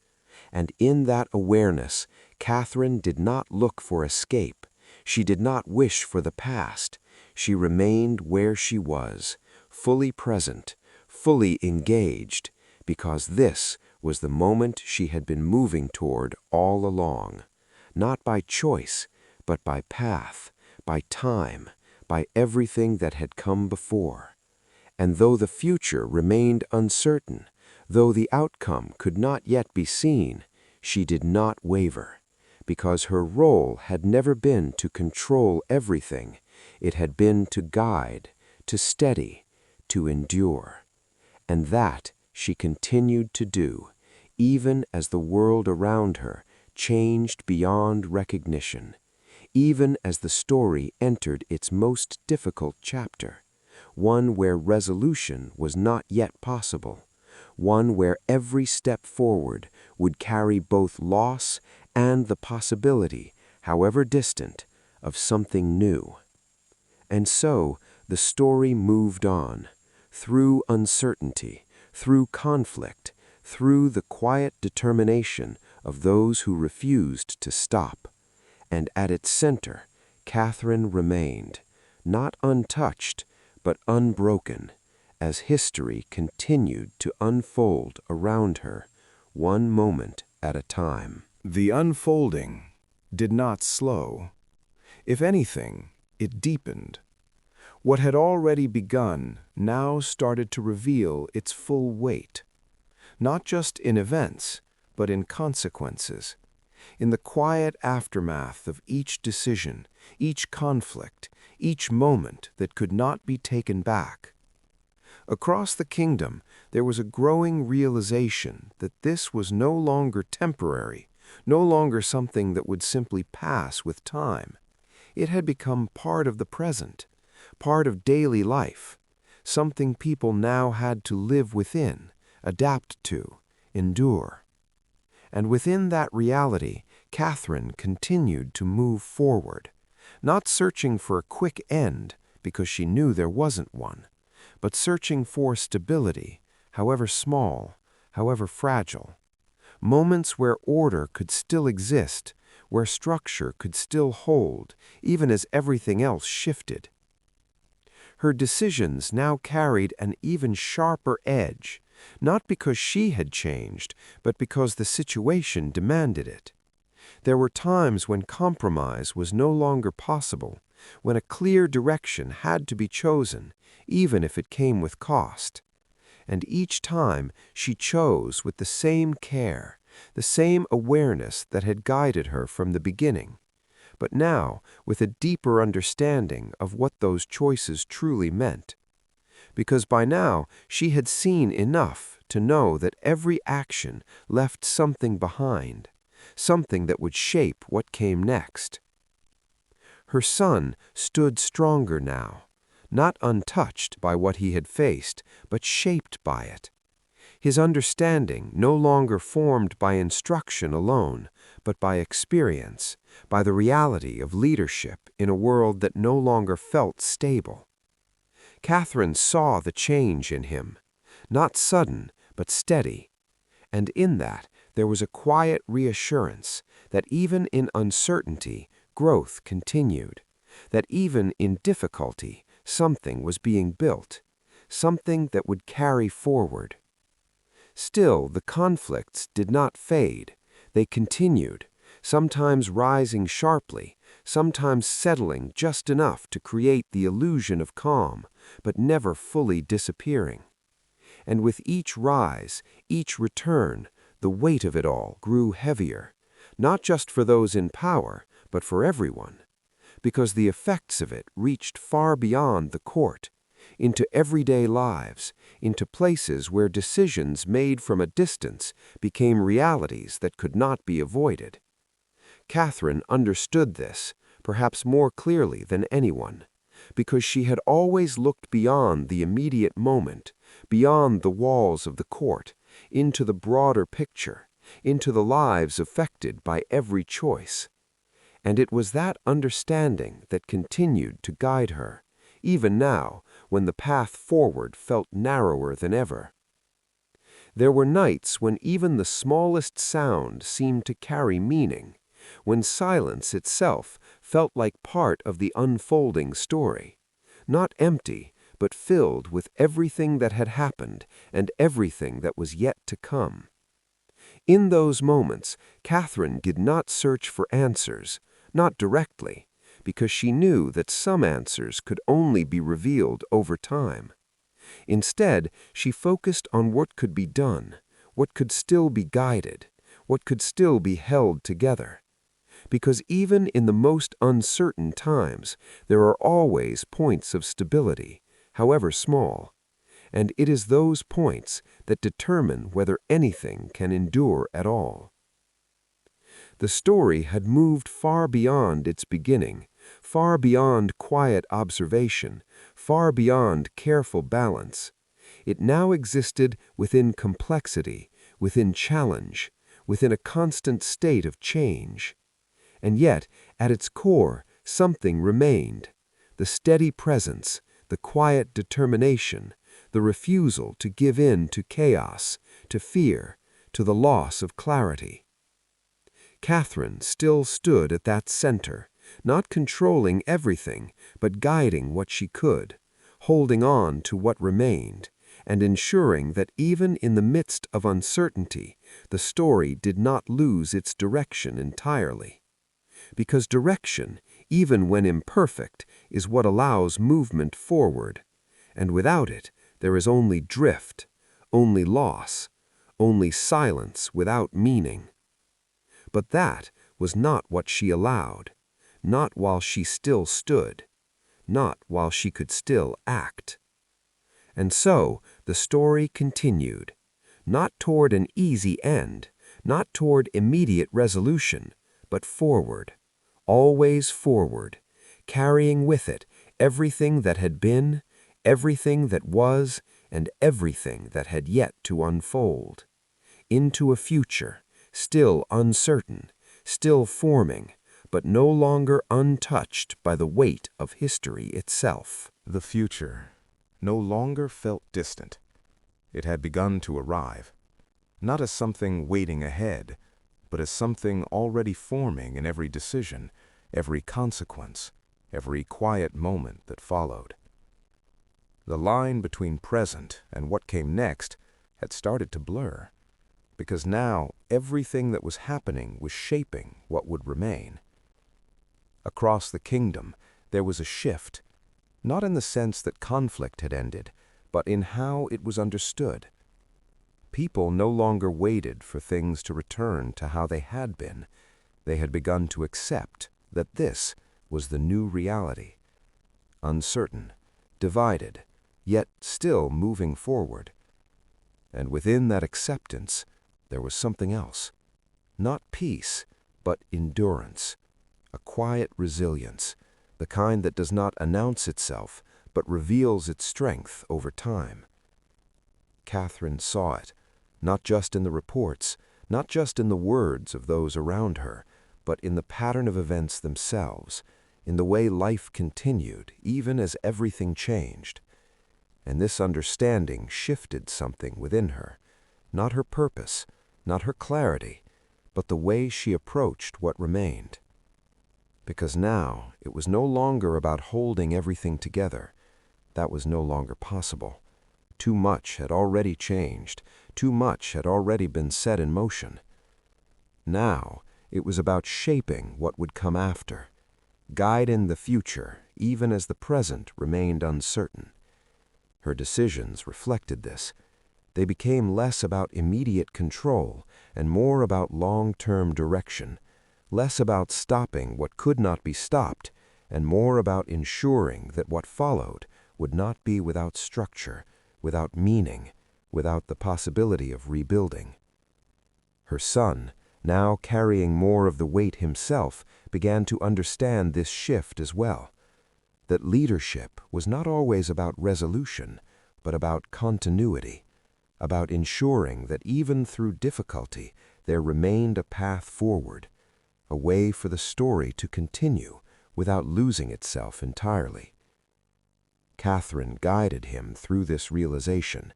And in that awareness, Catherine did not look for escape. She did not wish for the past. She remained where she was, fully present, fully engaged, because this was the moment she had been moving toward all along, not by choice, but by path, by time, by everything that had come before. And though the future remained uncertain, though the outcome could not yet be seen, she did not waver, because her role had never been to control everything. It had been to guide, to steady, to endure. And that she continued to do, even as the world around her changed beyond recognition, even as the story entered its most difficult chapter, one where resolution was not yet possible, one where every step forward would carry both loss and the possibility, however distant, of something new. And so the story moved on, through uncertainty, through conflict, through the quiet determination of those who refused to stop. And at its center, Catherine remained, not untouched, but unbroken, as history continued to unfold around her, one moment at a time. The unfolding did not slow. If anything, it deepened. What had already begun now started to reveal its full weight, not just in events, but in consequences, in the quiet aftermath of each decision, each conflict, each moment that could not be taken back. Across the kingdom, there was a growing realization that this was no longer temporary, no longer something that would simply pass with time. It had become part of the present, part of daily life, something people now had to live within, adapt to, endure. And within that reality, Catherine continued to move forward, not searching for a quick end because she knew there wasn't one, but searching for stability, however small, however fragile. Moments where order could still exist, where structure could still hold, even as everything else shifted. Her decisions now carried an even sharper edge, not because she had changed, but because the situation demanded it. There were times when compromise was no longer possible, when a clear direction had to be chosen, even if it came with cost. And each time she chose with the same care, the same awareness that had guided her from the beginning, but now with a deeper understanding of what those choices truly meant. Because by now she had seen enough to know that every action left something behind, something that would shape what came next. Her son stood stronger now, not untouched by what he had faced, but shaped by it. His understanding no longer formed by instruction alone, but by experience, by the reality of leadership in a world that no longer felt stable. Catherine saw the change in him, not sudden, but steady, and in that there was a quiet reassurance that even in uncertainty, growth continued, that even in difficulty, something was being built, something that would carry forward. Still, the conflicts did not fade. They continued, sometimes rising sharply, sometimes settling just enough to create the illusion of calm, but never fully disappearing. And with each rise, each return, the weight of it all grew heavier, not just for those in power, but for everyone, because the effects of it reached far beyond the court, into everyday lives, into places where decisions made from a distance became realities that could not be avoided. Catherine understood this, perhaps more clearly than anyone, because she had always looked beyond the immediate moment, beyond the walls of the court, into the broader picture, into the lives affected by every choice. And it was that understanding that continued to guide her, even now, when the path forward felt narrower than ever. There were nights when even the smallest sound seemed to carry meaning, when silence itself felt like part of the unfolding story, not empty, but filled with everything that had happened and everything that was yet to come. In those moments, Catherine did not search for answers, not directly, because she knew that some answers could only be revealed over time. Instead, she focused on what could be done, what could still be guided, what could still be held together. Because even in the most uncertain times, there are always points of stability, however small, and it is those points that determine whether anything can endure at all. The story had moved far beyond its beginning, far beyond quiet observation, far beyond careful balance. It now existed within complexity, within challenge, within a constant state of change. And yet, at its core, something remained: the steady presence, the quiet determination, the refusal to give in to chaos, to fear, to the loss of clarity. Catherine still stood at that center, not controlling everything, but guiding what she could, holding on to what remained, and ensuring that even in the midst of uncertainty, the story did not lose its direction entirely. Because direction, even when imperfect, is what allows movement forward, and without it, there is only drift, only loss, only silence without meaning. But that was not what she allowed, not while she still stood, not while she could still act. And so the story continued, not toward an easy end, not toward immediate resolution, but forward, always forward, carrying with it everything that had been, everything that was, and everything that had yet to unfold, into a future, still uncertain, still forming, but no longer untouched by the weight of history itself. The future no longer felt distant. It had begun to arrive, not as something waiting ahead, but as something already forming in every decision, every consequence, every quiet moment that followed. The line between present and what came next had started to blur, because now everything that was happening was shaping what would remain. Across the kingdom, there was a shift, not in the sense that conflict had ended, but in how it was understood. People no longer waited for things to return to how they had been. They had begun to accept that this was the new reality. Uncertain, divided, yet still moving forward. And within that acceptance, there was something else. Not peace, but endurance. A quiet resilience, the kind that does not announce itself, but reveals its strength over time. Catherine saw it, not just in the reports, not just in the words of those around her, but in the pattern of events themselves, in the way life continued, even as everything changed. And this understanding shifted something within her, not her purpose, not her clarity, but the way she approached what remained. Because now it was no longer about holding everything together. That was no longer possible. Too much had already changed. Too much had already been set in motion. Now it was about shaping what would come after, guiding the future even as the present remained uncertain. Her decisions reflected this. They became less about immediate control and more about long-term direction, less about stopping what could not be stopped, and more about ensuring that what followed would not be without structure, without meaning, without the possibility of rebuilding. Her son, now carrying more of the weight himself, began to understand this shift as well. That leadership was not always about resolution, but about continuity, about ensuring that even through difficulty there remained a path forward, a way for the story to continue without losing itself entirely. Catherine guided him through this realization,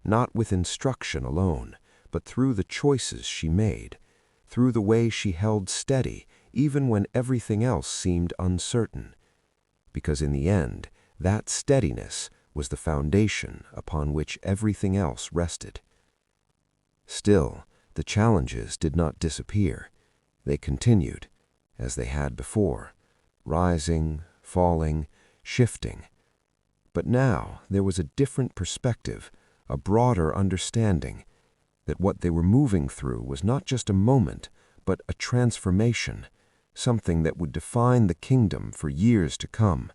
not with instruction alone, but through the choices she made, through the way she held steady even when everything else seemed uncertain, because in the end, that steadiness was the foundation upon which everything else rested. Still, the challenges did not disappear. They continued, as they had before, rising, falling, shifting. But now there was a different perspective, a broader understanding, that what they were moving through was not just a moment, but a transformation, something that would define the kingdom for years to come.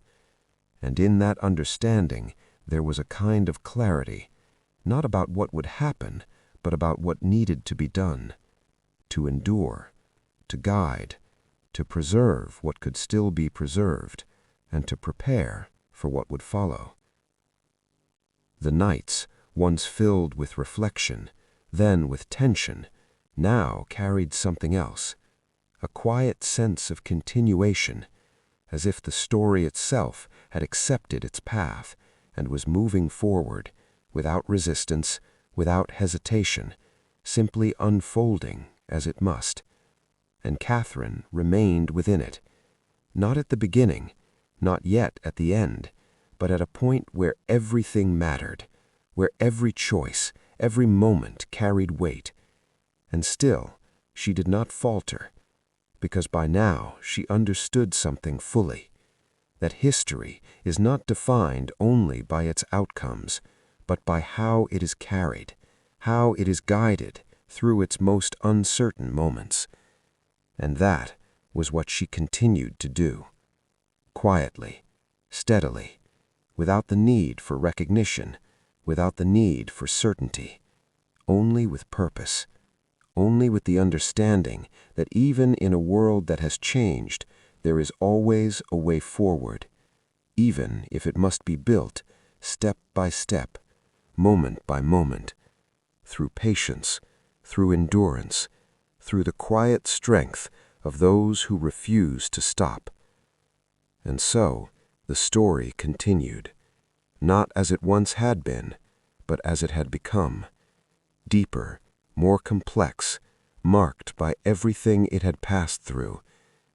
And in that understanding, there was a kind of clarity, not about what would happen, but about what needed to be done, to endure, to guide, to preserve what could still be preserved, and to prepare for what would follow. The nights, once filled with reflection, then with tension, now carried something else, a quiet sense of continuation, as if the story itself had accepted its path and was moving forward, without resistance, without hesitation, simply unfolding as it must. And Catherine remained within it, not at the beginning, not yet at the end, but at a point where everything mattered, where every choice, every moment carried weight. And still, she did not falter, because by now she understood something fully, that history is not defined only by its outcomes, but by how it is carried, how it is guided through its most uncertain moments. And that was what she continued to do, quietly, steadily, without the need for recognition, without the need for certainty, only with purpose, only with the understanding that even in a world that has changed, There is always a way forward, even if it must be built step by step, moment by moment, through patience, through endurance, through the quiet strength of those who refuse to stop. And so the story continued, not as it once had been, but as it had become, deeper, more complex, marked by everything it had passed through,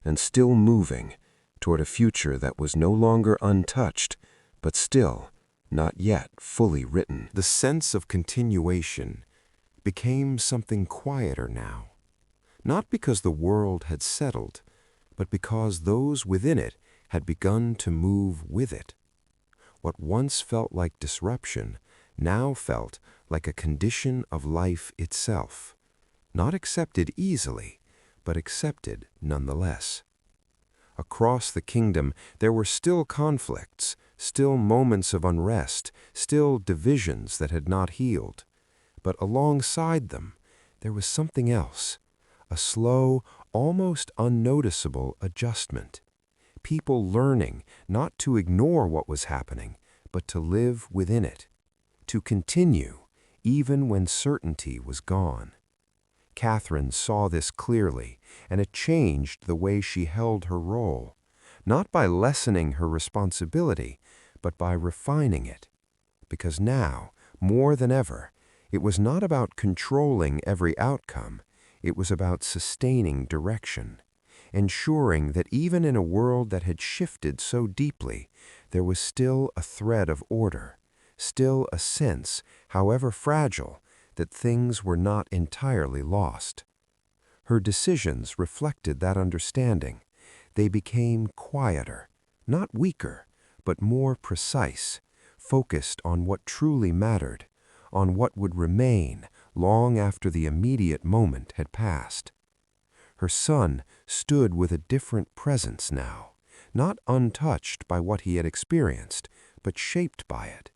and still moving toward a future that was no longer untouched, but still not yet fully written. The sense of continuation became something quieter now, not because the world had settled, but because those within it had begun to move with it. What once felt like disruption now felt like a condition of life itself, not accepted easily, but accepted nonetheless. Across the kingdom there were still conflicts, still moments of unrest, still divisions that had not healed. But alongside them, there was something else, a slow, almost unnoticeable adjustment. People learning not to ignore what was happening, but to live within it, to continue even when certainty was gone. Catherine saw this clearly, and it changed the way she held her role, not by lessening her responsibility, but by refining it. Because now, more than ever, it was not about controlling every outcome, it was about sustaining direction, ensuring that even in a world that had shifted so deeply, there was still a thread of order, still a sense, however fragile, that things were not entirely lost. Her decisions reflected that understanding. They became quieter, not weaker, but more precise, focused on what truly mattered, on what would remain long after the immediate moment had passed. Her son stood with a different presence now, not untouched by what he had experienced, but shaped by it.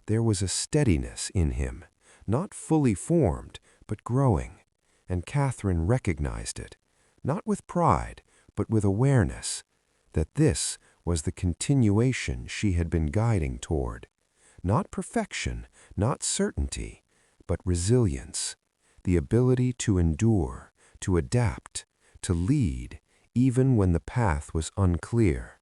There was a steadiness in him, not fully formed, but growing, and Catherine recognized it, not with pride, but with awareness, that this was the continuation she had been guiding toward. Not perfection, not certainty, but resilience, the ability to endure, to adapt, to lead, even when the path was unclear.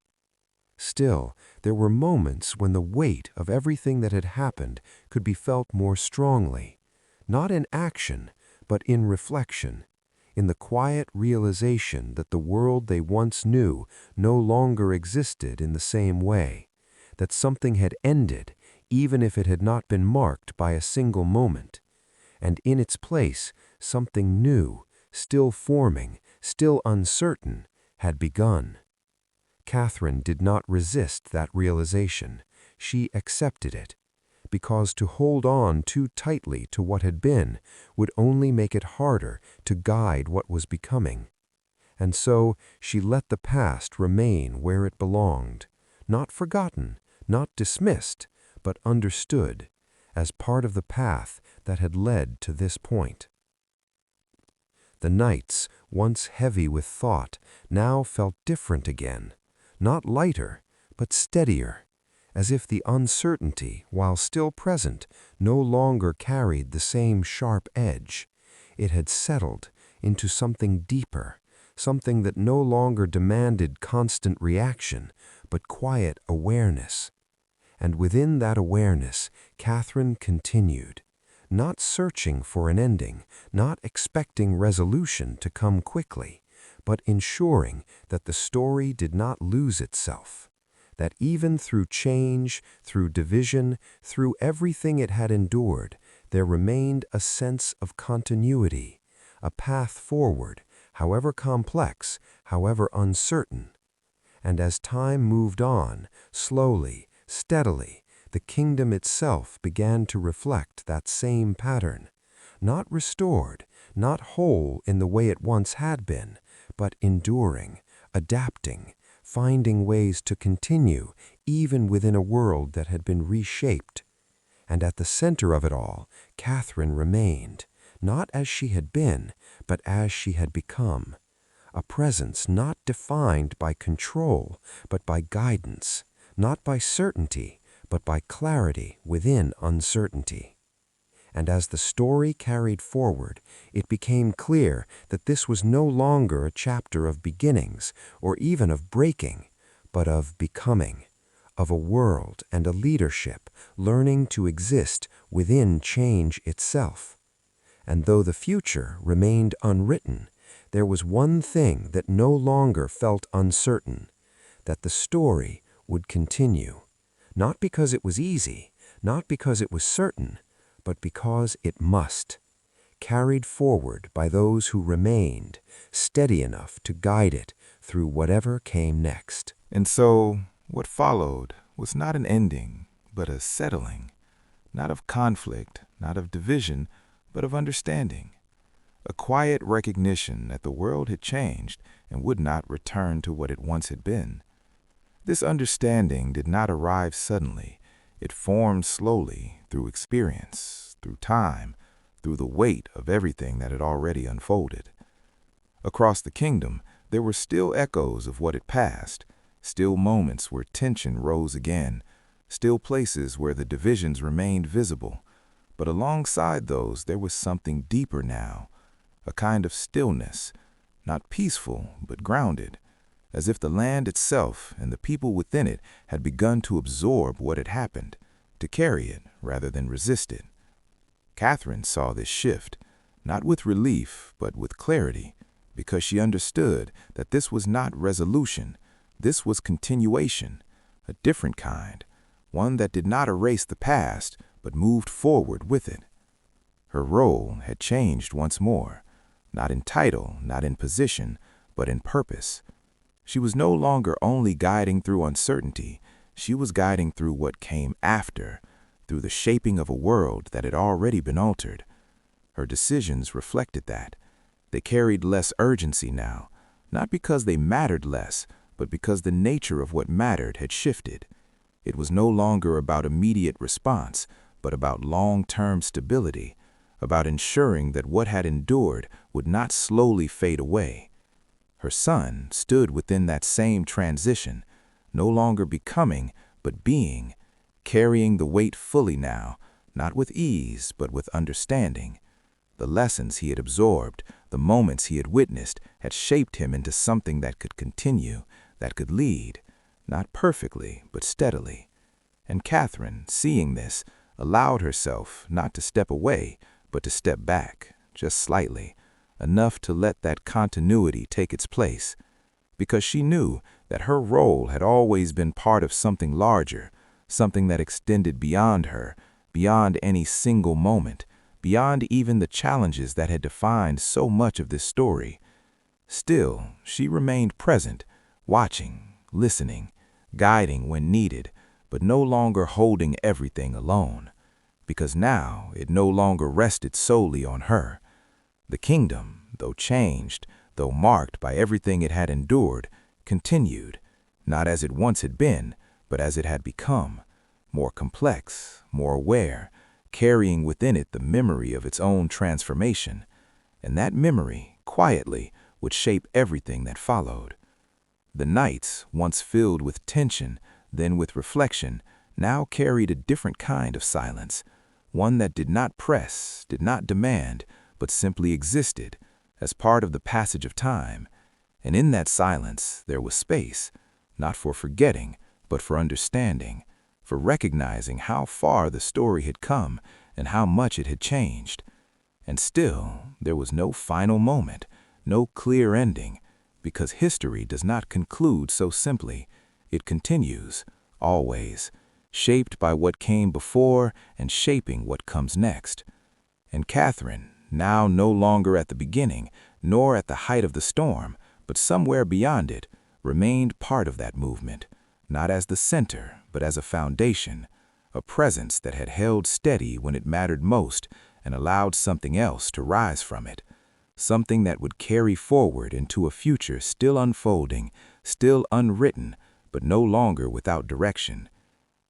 Still, there were moments when the weight of everything that had happened could be felt more strongly, not in action, but in reflection, in the quiet realization that the world they once knew no longer existed in the same way, that something had ended, even if it had not been marked by a single moment, and in its place something new, still forming, still uncertain, had begun. Catherine did not resist that realization. She accepted it, because to hold on too tightly to what had been would only make it harder to guide what was becoming. And so she let the past remain where it belonged, not forgotten, not dismissed, but understood as part of the path that had led to this point. The nights, once heavy with thought, now felt different again, not lighter, but steadier, as if the uncertainty, while still present, no longer carried the same sharp edge. It had settled into something deeper, something that no longer demanded constant reaction, but quiet awareness. And within that awareness, Catherine continued, not searching for an ending, not expecting resolution to come quickly, but ensuring that the story did not lose itself, that even through change, through division, through everything it had endured, there remained a sense of continuity, a path forward, however complex, however uncertain. And as time moved on, slowly, steadily, the kingdom itself began to reflect that same pattern, not restored, not whole in the way it once had been, but enduring, adapting, finding ways to continue even within a world that had been reshaped. And at the center of it all, Catherine remained, not as she had been, but as she had become, a presence not defined by control, but by guidance, not by certainty, but by clarity within uncertainty. And as the story carried forward, it became clear that this was no longer a chapter of beginnings or even of breaking, but of becoming, of a world and a leadership learning to exist within change itself. And though the future remained unwritten, there was one thing that no longer felt uncertain, that the story would continue, not because it was easy, not because it was certain, but because it must, carried forward by those who remained, steady enough to guide it through whatever came next. And so, what followed was not an ending, but a settling, not of conflict, not of division, but of understanding. A quiet recognition that the world had changed and would not return to what it once had been. This understanding did not arrive suddenly. It formed slowly through experience, through time, through the weight of everything that had already unfolded. Across the kingdom, there were still echoes of what had passed, still moments where tension rose again, still places where the divisions remained visible. But alongside those, there was something deeper now, a kind of stillness, not peaceful, but grounded, as if the land itself and the people within it had begun to absorb what had happened, to carry it rather than resist it. Catherine saw this shift, not with relief, but with clarity, because she understood that this was not resolution, this was continuation, a different kind, one that did not erase the past, but moved forward with it. Her role had changed once more, not in title, not in position, but in purpose. She was no longer only guiding through uncertainty, she was guiding through what came after, through the shaping of a world that had already been altered. Her decisions reflected that. They carried less urgency now, not because they mattered less, but because the nature of what mattered had shifted. It was no longer about immediate response, but about long-term stability, about ensuring that what had endured would not slowly fade away. Her son stood within that same transition, no longer becoming, but being, carrying the weight fully now, not with ease, but with understanding. The lessons he had absorbed, the moments he had witnessed, had shaped him into something that could continue, that could lead, not perfectly, but steadily. And Catherine, seeing this, allowed herself not to step away, but to step back, just slightly, enough to let that continuity take its place, because she knew that her role had always been part of something larger, something that extended beyond her, beyond any single moment, beyond even the challenges that had defined so much of this story. Still, she remained present, watching, listening, guiding when needed, but no longer holding everything alone, because now it no longer rested solely on her. The kingdom, though changed, though marked by everything it had endured, continued, not as it once had been, but as it had become, more complex, more aware, carrying within it the memory of its own transformation, and that memory, quietly, would shape everything that followed. The nights, once filled with tension, then with reflection, now carried a different kind of silence, one that did not press, did not demand, but simply existed, as part of the passage of time. And in that silence there was space, not for forgetting, but for understanding, for recognizing how far the story had come and how much it had changed. And still, there was no final moment, no clear ending, because history does not conclude so simply. It continues, always, shaped by what came before and shaping what comes next. And Catherine, now no longer at the beginning, nor at the height of the storm, but somewhere beyond it, remained part of that movement, not as the center, but as a foundation, a presence that had held steady when it mattered most and allowed something else to rise from it, something that would carry forward into a future still unfolding, still unwritten, but no longer without direction.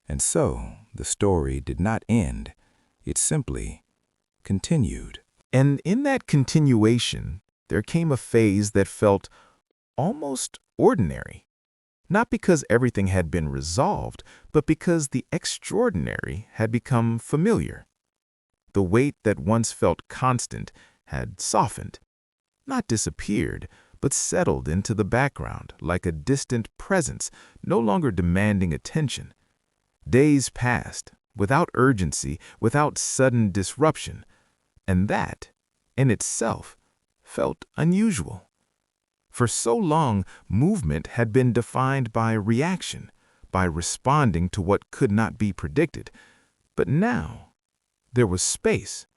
And so the story did not end, it simply continued. And in that continuation, there came a phase that felt almost ordinary. Not because everything had been resolved, but because the extraordinary had become familiar. The weight that once felt constant had softened, not disappeared, but settled into the background like a distant presence no longer demanding attention. Days passed, without urgency, without sudden disruption, and that, in itself, felt unusual. For so long, movement had been defined by reaction, by responding to what could not be predicted. But now, there was space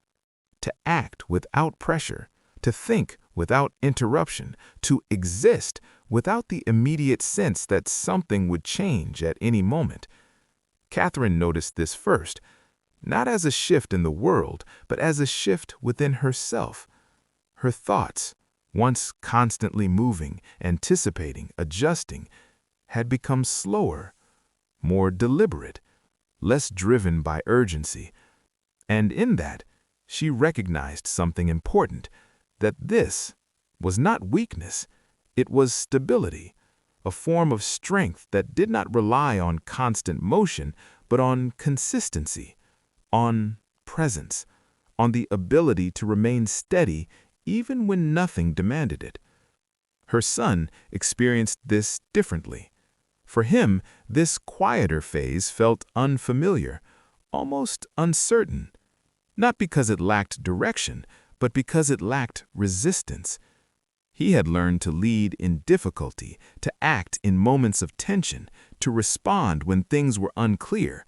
to act without pressure, to think without interruption, to exist without the immediate sense that something would change at any moment. Catherine noticed this first, not as a shift in the world, but as a shift within herself. Her thoughts, once constantly moving, anticipating, adjusting, had become slower, more deliberate, less driven by urgency. And in that, she recognized something important, that this was not weakness, it was stability, a form of strength that did not rely on constant motion, but on consistency, on presence, on the ability to remain steady even when nothing demanded it. Her son experienced this differently. For him, this quieter phase felt unfamiliar, almost uncertain, not because it lacked direction, but because it lacked resistance. He had learned to lead in difficulty, to act in moments of tension, to respond when things were unclear.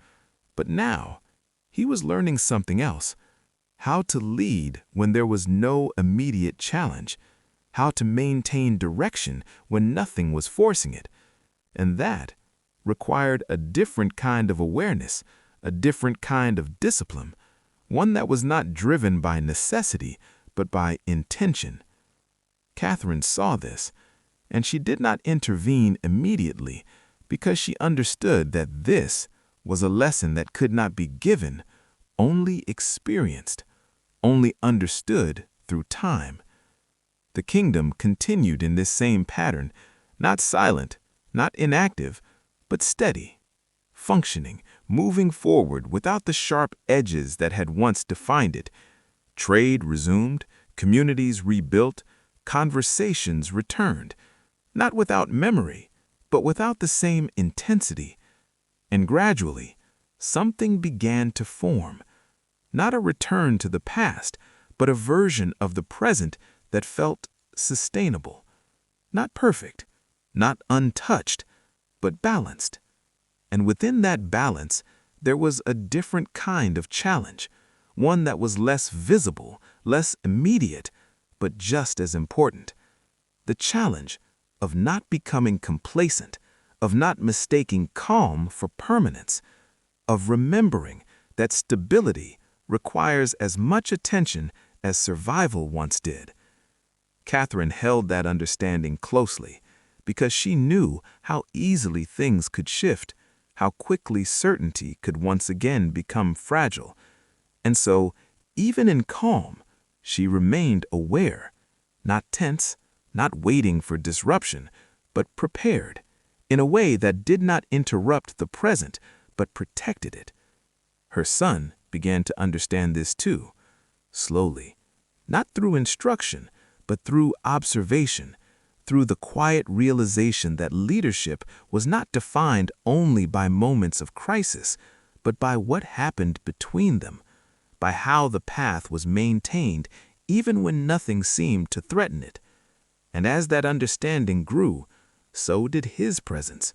But now, he was learning something else: how to lead when there was no immediate challenge, how to maintain direction when nothing was forcing it. And that required a different kind of awareness, a different kind of discipline, one that was not driven by necessity, but by intention. Catherine saw this, and she did not intervene immediately because she understood that this was a lesson that could not be given, only experienced, only understood through time. The kingdom continued in this same pattern, not silent, not inactive, but steady, functioning, moving forward without the sharp edges that had once defined it. Trade resumed, communities rebuilt, conversations returned, not without memory, but without the same intensity. And gradually, something began to form, not a return to the past, but a version of the present that felt sustainable, not perfect, not untouched, but balanced. And within that balance, there was a different kind of challenge, one that was less visible, less immediate, but just as important. The challenge of not becoming complacent, of not mistaking calm for permanence, of remembering that stability requires as much attention as survival once did. Catherine held that understanding closely because she knew how easily things could shift, how quickly certainty could once again become fragile. And so, even in calm, she remained aware, not tense, not waiting for disruption, but prepared, in a way that did not interrupt the present, but protected it. Her son began to understand this too, slowly, not through instruction, but through observation, through the quiet realization that leadership was not defined only by moments of crisis, but by what happened between them, by how the path was maintained even when nothing seemed to threaten it. And as that understanding grew, so did his presence,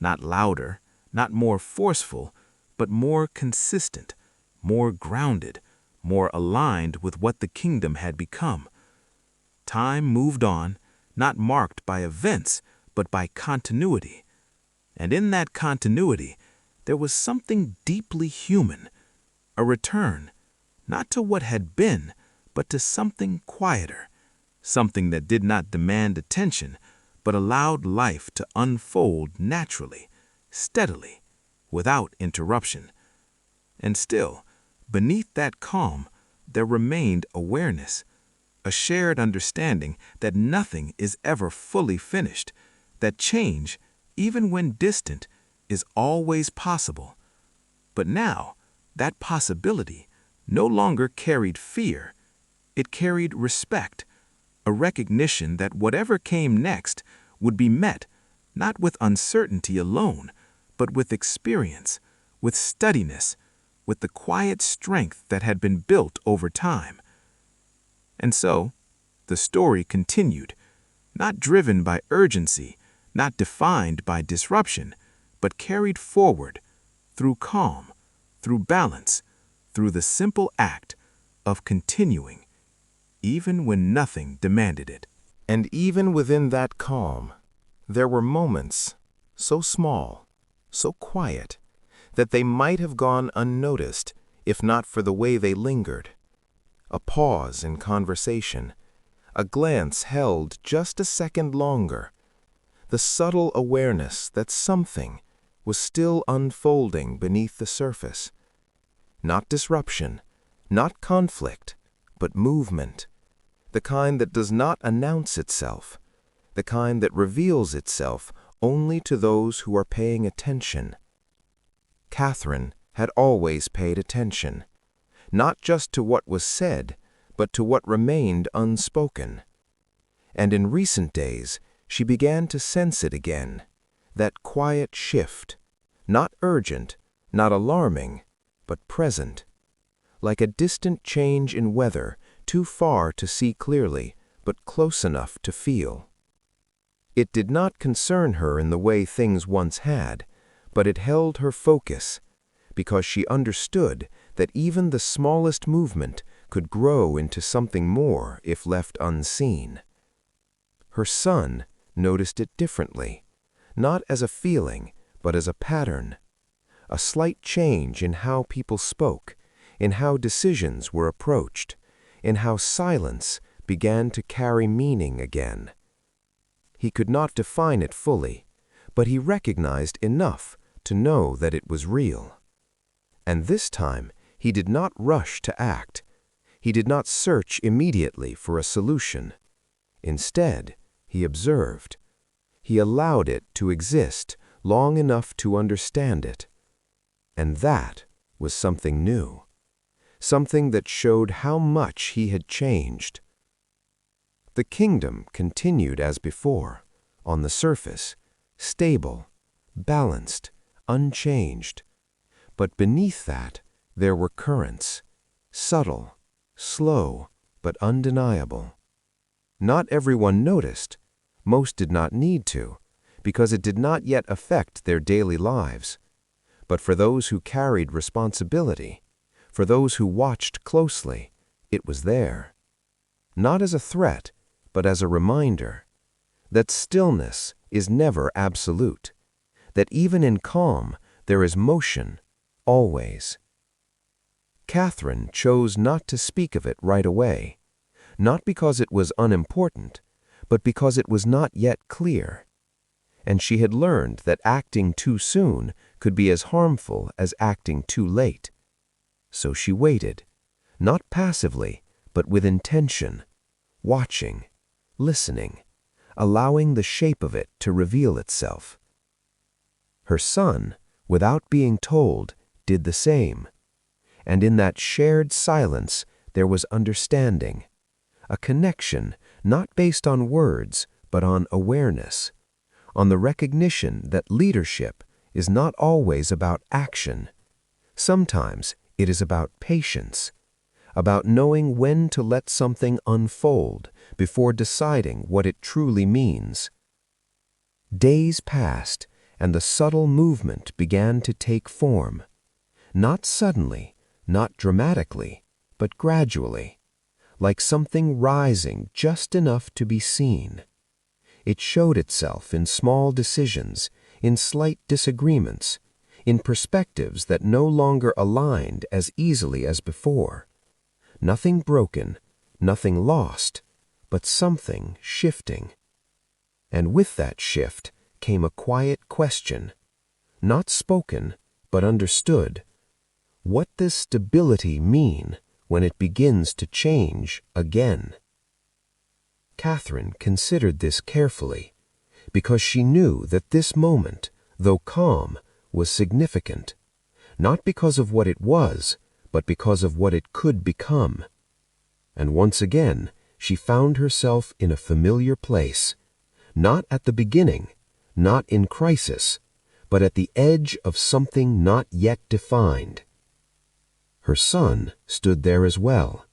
not louder, not more forceful, but more consistent, more grounded, more aligned with what the kingdom had become. Time moved on, not marked by events, but by continuity. And in that continuity, there was something deeply human, a return, not to what had been, but to something quieter, something that did not demand attention, but allowed life to unfold naturally, steadily, without interruption. And still, beneath that calm, there remained awareness, a shared understanding that nothing is ever fully finished, that change, even when distant, is always possible. But now, that possibility no longer carried fear. It carried respect, a recognition that whatever came next would be met not with uncertainty alone, but with experience, with steadiness, with the quiet strength that had been built over time. And so, the story continued, not driven by urgency, not defined by disruption, but carried forward through calm, through balance, through the simple act of continuing, even when nothing demanded it. And even within that calm, there were moments, so small, so quiet, that they might have gone unnoticed if not for the way they lingered. A pause in conversation, a glance held just a second longer, the subtle awareness that something was still unfolding beneath the surface. Not disruption, not conflict, but movement, the kind that does not announce itself, the kind that reveals itself only to those who are paying attention. Catherine had always paid attention, not just to what was said, but to what remained unspoken. And in recent days, she began to sense it again, that quiet shift, not urgent, not alarming, but present, like a distant change in weather, too far to see clearly, but close enough to feel. It did not concern her in the way things once had, but it held her focus, because she understood that even the smallest movement could grow into something more if left unseen. Her son noticed it differently, not as a feeling, but as a pattern, a slight change in how people spoke, in how decisions were approached, in how silence began to carry meaning again. He could not define it fully, but he recognized enough to know that it was real. And this time, he did not rush to act. He did not search immediately for a solution. Instead, he observed. He allowed it to exist long enough to understand it. And that was something new, something that showed how much he had changed. The kingdom continued as before, on the surface, stable, balanced, unchanged. But beneath that, there were currents, subtle, slow, but undeniable. Not everyone noticed. Most did not need to, because it did not yet affect their daily lives. But for those who carried responsibility, for those who watched closely, it was there. Not as a threat, but as a reminder that stillness is never absolute, that even in calm there is motion, always. Catherine chose not to speak of it right away, not because it was unimportant, but because it was not yet clear. And she had learned that acting too soon could be as harmful as acting too late. So she waited, not passively, but with intention, watching, listening, allowing the shape of it to reveal itself. Her son, without being told, did the same. And in that shared silence there was understanding, a connection not based on words, but on awareness, on the recognition that leadership is not always about action. Sometimes it is about patience, about knowing when to let something unfold before deciding what it truly means. Days passed, and the subtle movement began to take form, not suddenly, not dramatically, but gradually, like something rising just enough to be seen. It showed itself in small decisions, in slight disagreements, in perspectives that no longer aligned as easily as before. Nothing broken, nothing lost, but something shifting. And with that shift came a quiet question, not spoken, but understood. What does stability mean when it begins to change again? Catherine considered this carefully, because she knew that this moment, though calm, was significant, not because of what it was, but because of what it could become. And once again, she found herself in a familiar place, not at the beginning, not in crisis, but at the edge of something not yet defined. Her son stood there as well,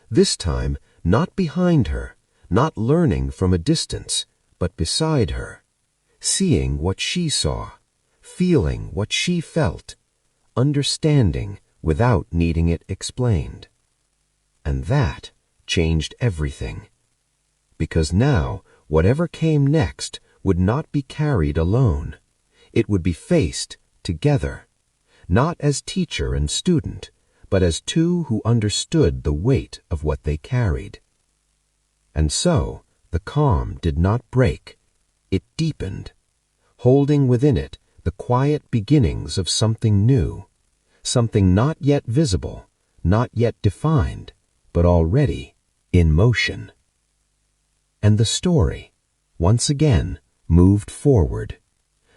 this time not behind her, not learning from a distance, but beside her, seeing what she saw, feeling what she felt, understanding without needing it explained. And that changed everything. Because now, whatever came next would not be carried alone. It would be faced together, not as teacher and student, but as two who understood the weight of what they carried. And so, the calm did not break. It deepened, holding within it the quiet beginnings of something new, something not yet visible, not yet defined, but already in motion. And the story, once again, moved forward,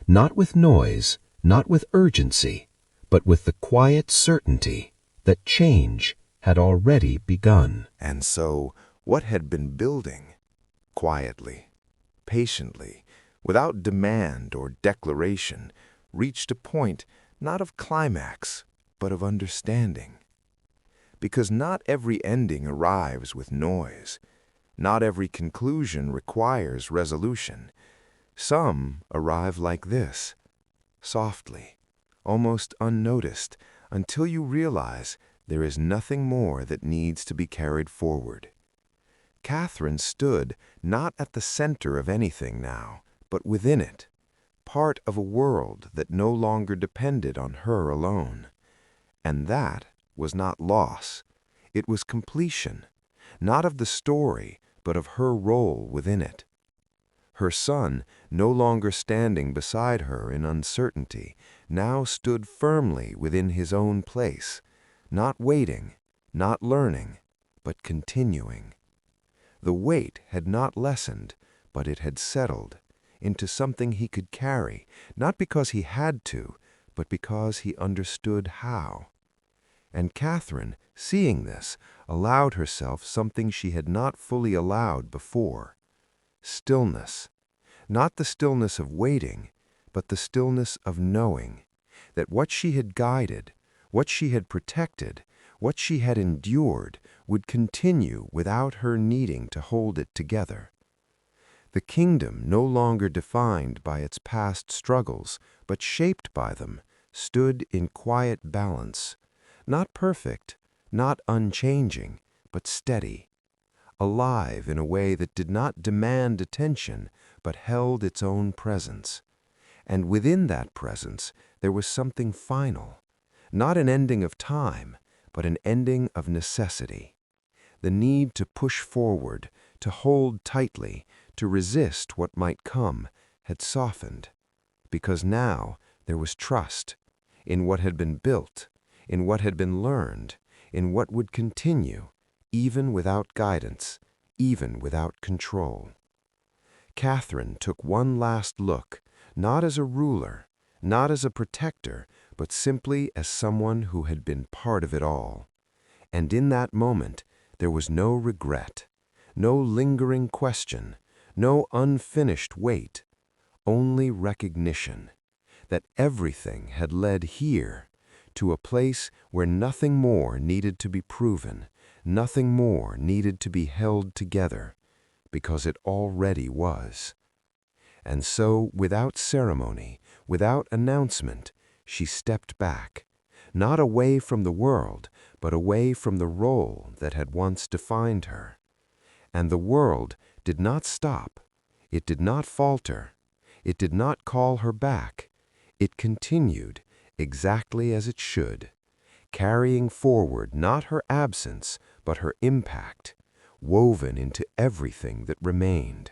not with noise, not with urgency, but with the quiet certainty that change had already begun. And so, what had been building, quietly, patiently, without demand or declaration, reached a point not of climax, but of understanding. Because not every ending arrives with noise. Not every conclusion requires resolution. Some arrive like this, softly, almost unnoticed, until you realize there is nothing more that needs to be carried forward. Catherine stood not at the center of anything now, but within it, part of a world that no longer depended on her alone. And that was not loss. It was completion, not of the story, but of her role within it. Her son, no longer standing beside her in uncertainty, now stood firmly within his own place, not waiting, not learning, but continuing. The weight had not lessened, but it had settled into something he could carry, not because he had to, but because he understood how. And Catherine, seeing this, allowed herself something she had not fully allowed before: stillness. Not the stillness of waiting, but the stillness of knowing that what she had guided, what she had protected, what she had endured would continue without her needing to hold it together. The kingdom, no longer defined by its past struggles, but shaped by them, stood in quiet balance, not perfect, not unchanging, but steady, alive in a way that did not demand attention, but held its own presence. And within that presence there was something final, not an ending of time, but an ending of necessity. The need to push forward, to hold tightly, to resist what might come, had softened, because now there was trust in what had been built, in what had been learned, in what would continue, even without guidance, even without control. Catherine took one last look, not as a ruler, not as a protector, but simply as someone who had been part of it all. And in that moment, there was no regret, no lingering question, no unfinished weight, only recognition that everything had led here, to a place where nothing more needed to be proven, nothing more needed to be held together, because it already was. And so, without ceremony, without announcement, she stepped back, not away from the world, but away from the role that had once defined her. And the world did not stop. It did not falter. It did not call her back. It continued exactly as it should, carrying forward not her absence, but her impact, woven into everything that remained.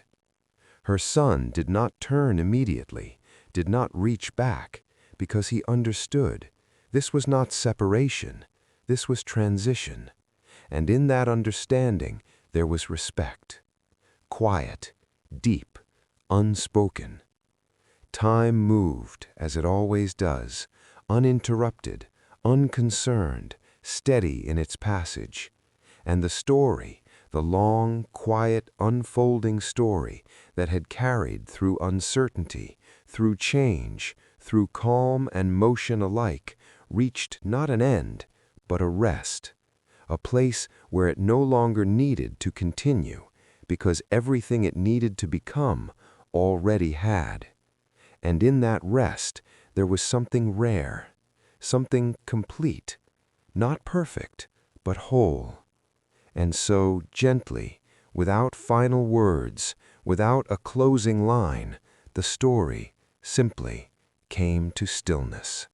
Her son did not turn immediately, did not reach back, because he understood this was not separation, this was transition, and in that understanding there was respect. quiet, deep, unspoken. Time moved, as it always does, uninterrupted, unconcerned, steady in its passage. And the story, the long, quiet, unfolding story that had carried through uncertainty, through change, through calm and motion alike, reached not an end, but a rest, a place where it no longer needed to continue, because everything it needed to become already had. And in that rest there was something rare, something complete, not perfect, but whole. And so, gently, without final words, without a closing line, the story simply came to stillness.